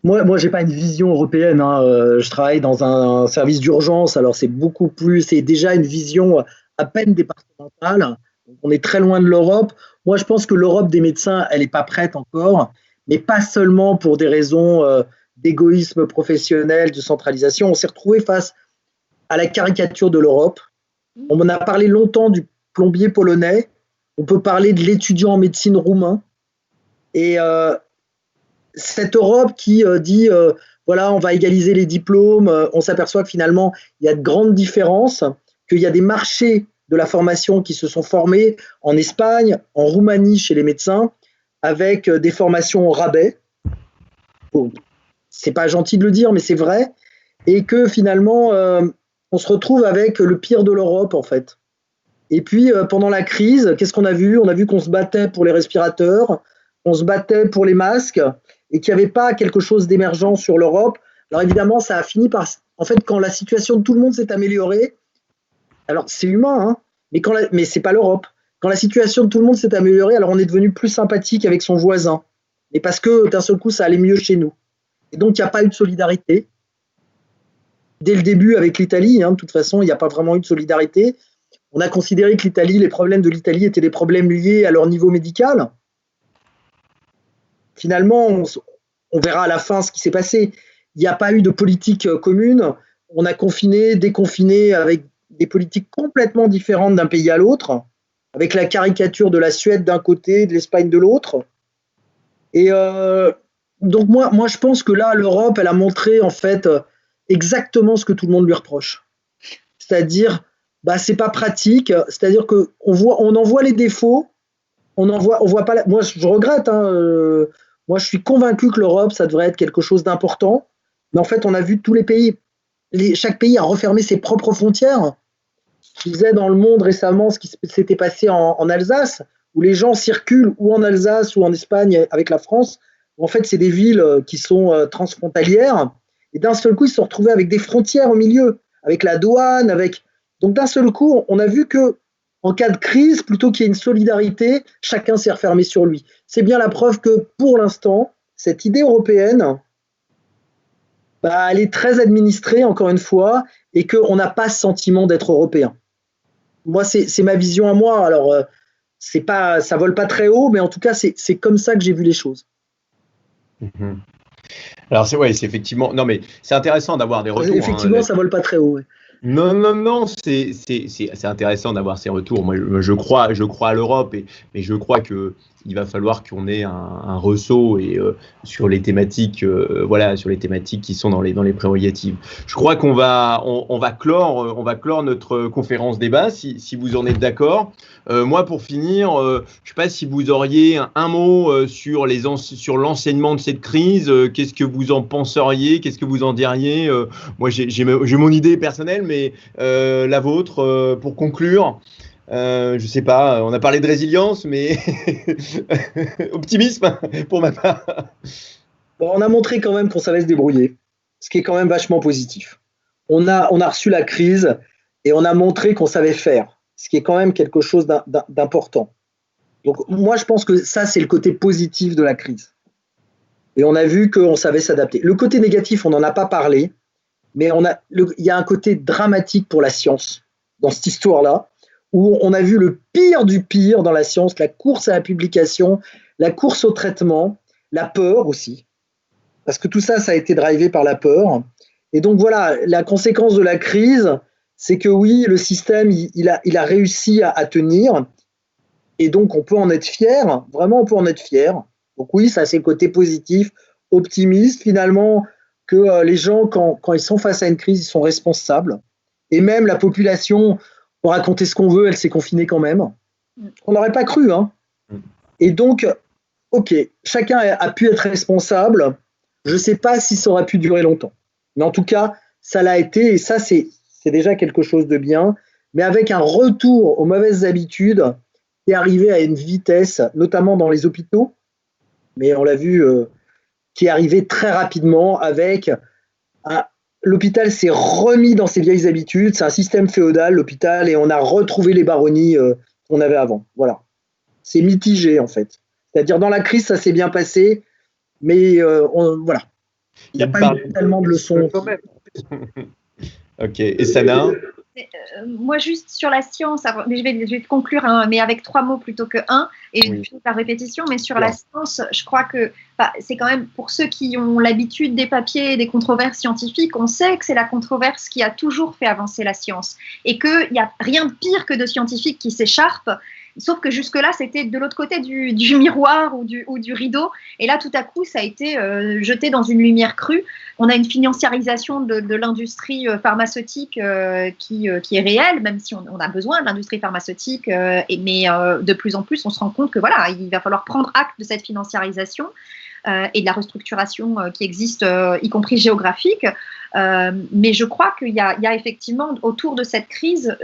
Speaker 3: Moi, j'ai pas une vision européenne. Hein. Je travaille dans un service d'urgence, alors c'est beaucoup plus. C'est déjà une vision à peine départementale. On est très loin de l'Europe. Moi, je pense que l'Europe des médecins, elle n'est pas prête encore. Mais pas seulement pour des raisons d'égoïsme professionnel, de centralisation. On s'est retrouvé face à la caricature de l'Europe. On en a parlé longtemps du plombier polonais. On peut parler de l'étudiant en médecine roumain. Et cette Europe qui dit, voilà, on va égaliser les diplômes, on s'aperçoit que finalement, il y a de grandes différences, qu'il y a des marchés de la formation qui se sont formés en Espagne, en Roumanie chez les médecins, avec des formations au rabais. Bon, c'est pas gentil de le dire, mais c'est vrai. Et que finalement, on se retrouve avec le pire de l'Europe, en fait. Et puis, pendant la crise, qu'est-ce qu'on a vu? On a vu qu'on se battait pour les respirateurs, on se battait pour les masques, et qu'il n'y avait pas quelque chose d'émergent sur l'Europe. Alors évidemment, ça a fini par... En fait, quand la situation de tout le monde s'est améliorée, alors c'est humain, hein, mais c'est pas l'Europe. Quand la situation de tout le monde s'est améliorée, alors on est devenu plus sympathique avec son voisin. Et parce que d'un seul coup, ça allait mieux chez nous. Et donc, il n'y a pas eu de solidarité. Dès le début, avec l'Italie, de toute façon, il n'y a pas vraiment eu de solidarité. On a considéré que les problèmes de l'Italie étaient des problèmes liés à leur niveau médical. Finalement, on verra à la fin ce qui s'est passé. Il n'y a pas eu de politique commune. On a confiné, déconfiné avec des politiques complètement différentes d'un pays à l'autre, avec la caricature de la Suède d'un côté, de l'Espagne de l'autre. Et donc moi, je pense que là, l'Europe, elle a montré en fait exactement ce que tout le monde lui reproche. C'est-à-dire, c'est pas pratique. C'est-à-dire que on en voit les défauts, on voit pas. Moi, je regrette. Moi, je suis convaincu que l'Europe, ça devrait être quelque chose d'important. Mais en fait, on a vu tous les pays. Chaque pays a refermé ses propres frontières. Je disais dans Le Monde récemment ce qui s'était passé en Alsace, où les gens circulent ou en Alsace ou en Espagne avec la France. En fait, c'est des villes qui sont transfrontalières. Et d'un seul coup, ils se sont retrouvés avec des frontières au milieu, avec la douane, Donc d'un seul coup, on a vu que en cas de crise, plutôt qu'il y ait une solidarité, chacun s'est refermé sur lui. C'est bien la preuve que, pour l'instant, cette idée européenne, elle est très administrée, encore une fois, et qu'on n'a pas ce sentiment d'être européen. Moi, c'est ma vision à moi. Alors, ça vole pas très haut, mais en tout cas, c'est comme ça que j'ai vu les choses.
Speaker 1: Mmh. Alors, c'est effectivement... Non, mais c'est intéressant d'avoir des retours.
Speaker 3: Effectivement, ça vole pas très haut. Ouais.
Speaker 1: Non, c'est intéressant d'avoir ces retours. Moi, je crois à l'Europe, mais je crois qu'il va falloir qu'on ait un ressaut sur les thématiques, sur les thématiques qui sont dans les prérogatives. Je crois qu'on va clore notre conférence débat, si vous en êtes d'accord. Moi, pour finir, je ne sais pas si vous auriez un mot sur l'enseignement de cette crise. Qu'est-ce que vous en penseriez? Qu'est-ce que vous en diriez? Moi, j'ai mon idée personnelle, mais la vôtre, pour conclure. Je ne sais pas, on a parlé de résilience, mais optimisme pour ma part.
Speaker 3: On a montré quand même qu'on savait se débrouiller, ce qui est quand même vachement positif. On a reçu la crise et on a montré qu'on savait faire, ce qui est quand même quelque chose d'important. Donc moi, je pense que ça, c'est le côté positif de la crise. Et on a vu qu'on savait s'adapter. Le côté négatif, on n'en a pas parlé, mais il y a un côté dramatique pour la science dans cette histoire-là, où on a vu le pire du pire dans la science, la course à la publication, la course au traitement, la peur aussi, parce que tout ça, ça a été drivé par la peur. Et donc voilà, la conséquence de la crise, c'est que oui, le système, il a réussi à tenir, et donc on peut en être fier, vraiment on peut en être fier. Donc oui, ça c'est le côté positif, optimiste finalement, que les gens, quand ils sont face à une crise, ils sont responsables. Et même la population, pour raconter ce qu'on veut, elle s'est confinée quand même. On n'aurait pas cru, hein. Et donc, ok, chacun a pu être responsable. Je ne sais pas si ça aurait pu durer longtemps. Mais en tout cas, ça l'a été, et ça, c'est déjà quelque chose de bien. Mais avec un retour aux mauvaises habitudes qui est arrivé à une vitesse, notamment dans les hôpitaux, mais on l'a vu, qui est arrivé très rapidement avec l'hôpital s'est remis dans ses vieilles habitudes. C'est un système féodal, l'hôpital, et on a retrouvé les baronnies qu'on avait avant. Voilà. C'est mitigé, en fait. C'est-à-dire, dans la crise, ça s'est bien passé, mais voilà. Il n'y a pas eu tellement de leçons.
Speaker 1: Ok. Et Sana?
Speaker 2: Moi, juste sur la science, mais je vais te conclure, hein, mais avec 3 mots plutôt que 1, et oui. Par répétition, mais sur la science, je crois que c'est quand même, pour ceux qui ont l'habitude des papiers et des controverses scientifiques, on sait que c'est la controverse qui a toujours fait avancer la science, et qu'il n'y a rien de pire que de scientifiques qui s'écharpent. Sauf que jusque-là, c'était de l'autre côté du miroir ou du rideau. Et là, tout à coup, ça a été jeté dans une lumière crue. On a une financiarisation de l'industrie pharmaceutique qui est réelle, même si on a besoin de l'industrie pharmaceutique. Mais de plus en plus, on se rend compte que voilà, il va falloir prendre acte de cette financiarisation et de la restructuration qui existe, y compris géographique. Mais je crois qu'il y a effectivement, autour de cette crise,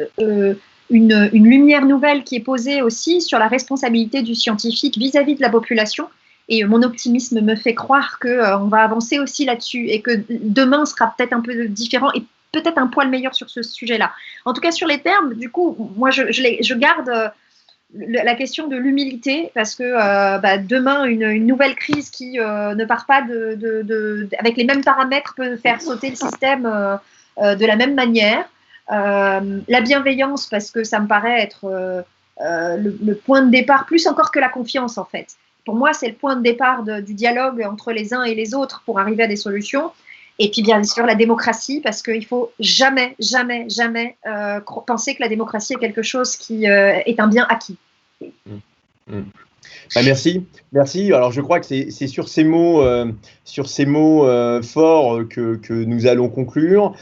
Speaker 2: une lumière nouvelle qui est posée aussi sur la responsabilité du scientifique vis-à-vis de la population. Et mon optimisme me fait croire qu'on va avancer aussi là-dessus et que demain sera peut-être un peu différent et peut-être un poil meilleur sur ce sujet-là. En tout cas, sur les termes, du coup, moi, je garde la question de l'humilité parce que demain, une nouvelle crise qui ne part pas avec les mêmes paramètres peut faire sauter le système de la même manière. La bienveillance, parce que ça me paraît être le point de départ, plus encore que la confiance en fait. Pour moi, c'est le point de départ du dialogue entre les uns et les autres pour arriver à des solutions. Et puis bien sûr la démocratie, parce qu'il ne faut jamais, jamais, jamais penser que la démocratie est quelque chose qui est un bien acquis.
Speaker 1: Merci. Alors je crois que c'est sur ces mots forts que nous allons conclure,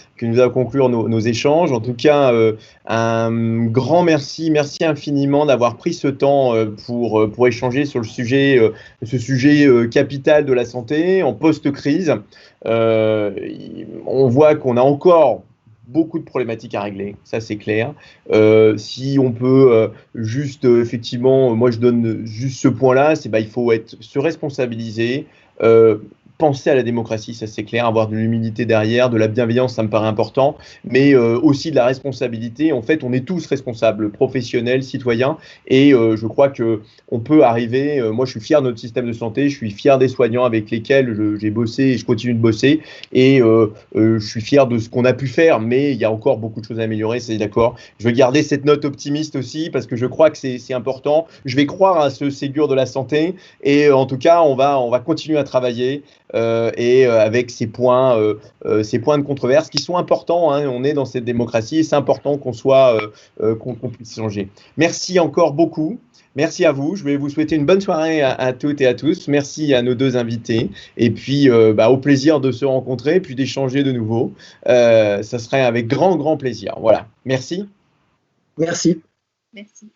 Speaker 1: nos échanges. En tout cas, un grand merci infiniment d'avoir pris ce temps pour échanger sur ce sujet capital de la santé en post-crise. On voit qu'on a encore beaucoup de problématiques à régler, ça c'est clair. Si on peut effectivement, moi je donne juste ce point-là, il faut se responsabiliser, penser à la démocratie, ça c'est clair, avoir de l'humilité derrière, de la bienveillance, ça me paraît important, mais aussi de la responsabilité. En fait, on est tous responsables, professionnels, citoyens, et je crois que on peut arriver. Moi, je suis fier de notre système de santé, je suis fier des soignants avec lesquels j'ai bossé et je continue de bosser, et je suis fier de ce qu'on a pu faire, mais il y a encore beaucoup de choses à améliorer, c'est d'accord. Je veux garder cette note optimiste aussi parce que je crois que c'est important. Je vais croire à ce Ségur de la santé, et en tout cas, on va continuer à travailler. Avec ces points de controverse qui sont importants, hein, on est dans cette démocratie et c'est important qu'on puisse changer. Merci encore beaucoup. Merci à vous. Je vais vous souhaiter une bonne soirée à toutes et à tous. Merci à nos 2 invités. Et puis, au plaisir de se rencontrer, puis d'échanger de nouveau. Ça serait avec grand plaisir. Voilà. Merci.
Speaker 3: Merci.
Speaker 2: Merci.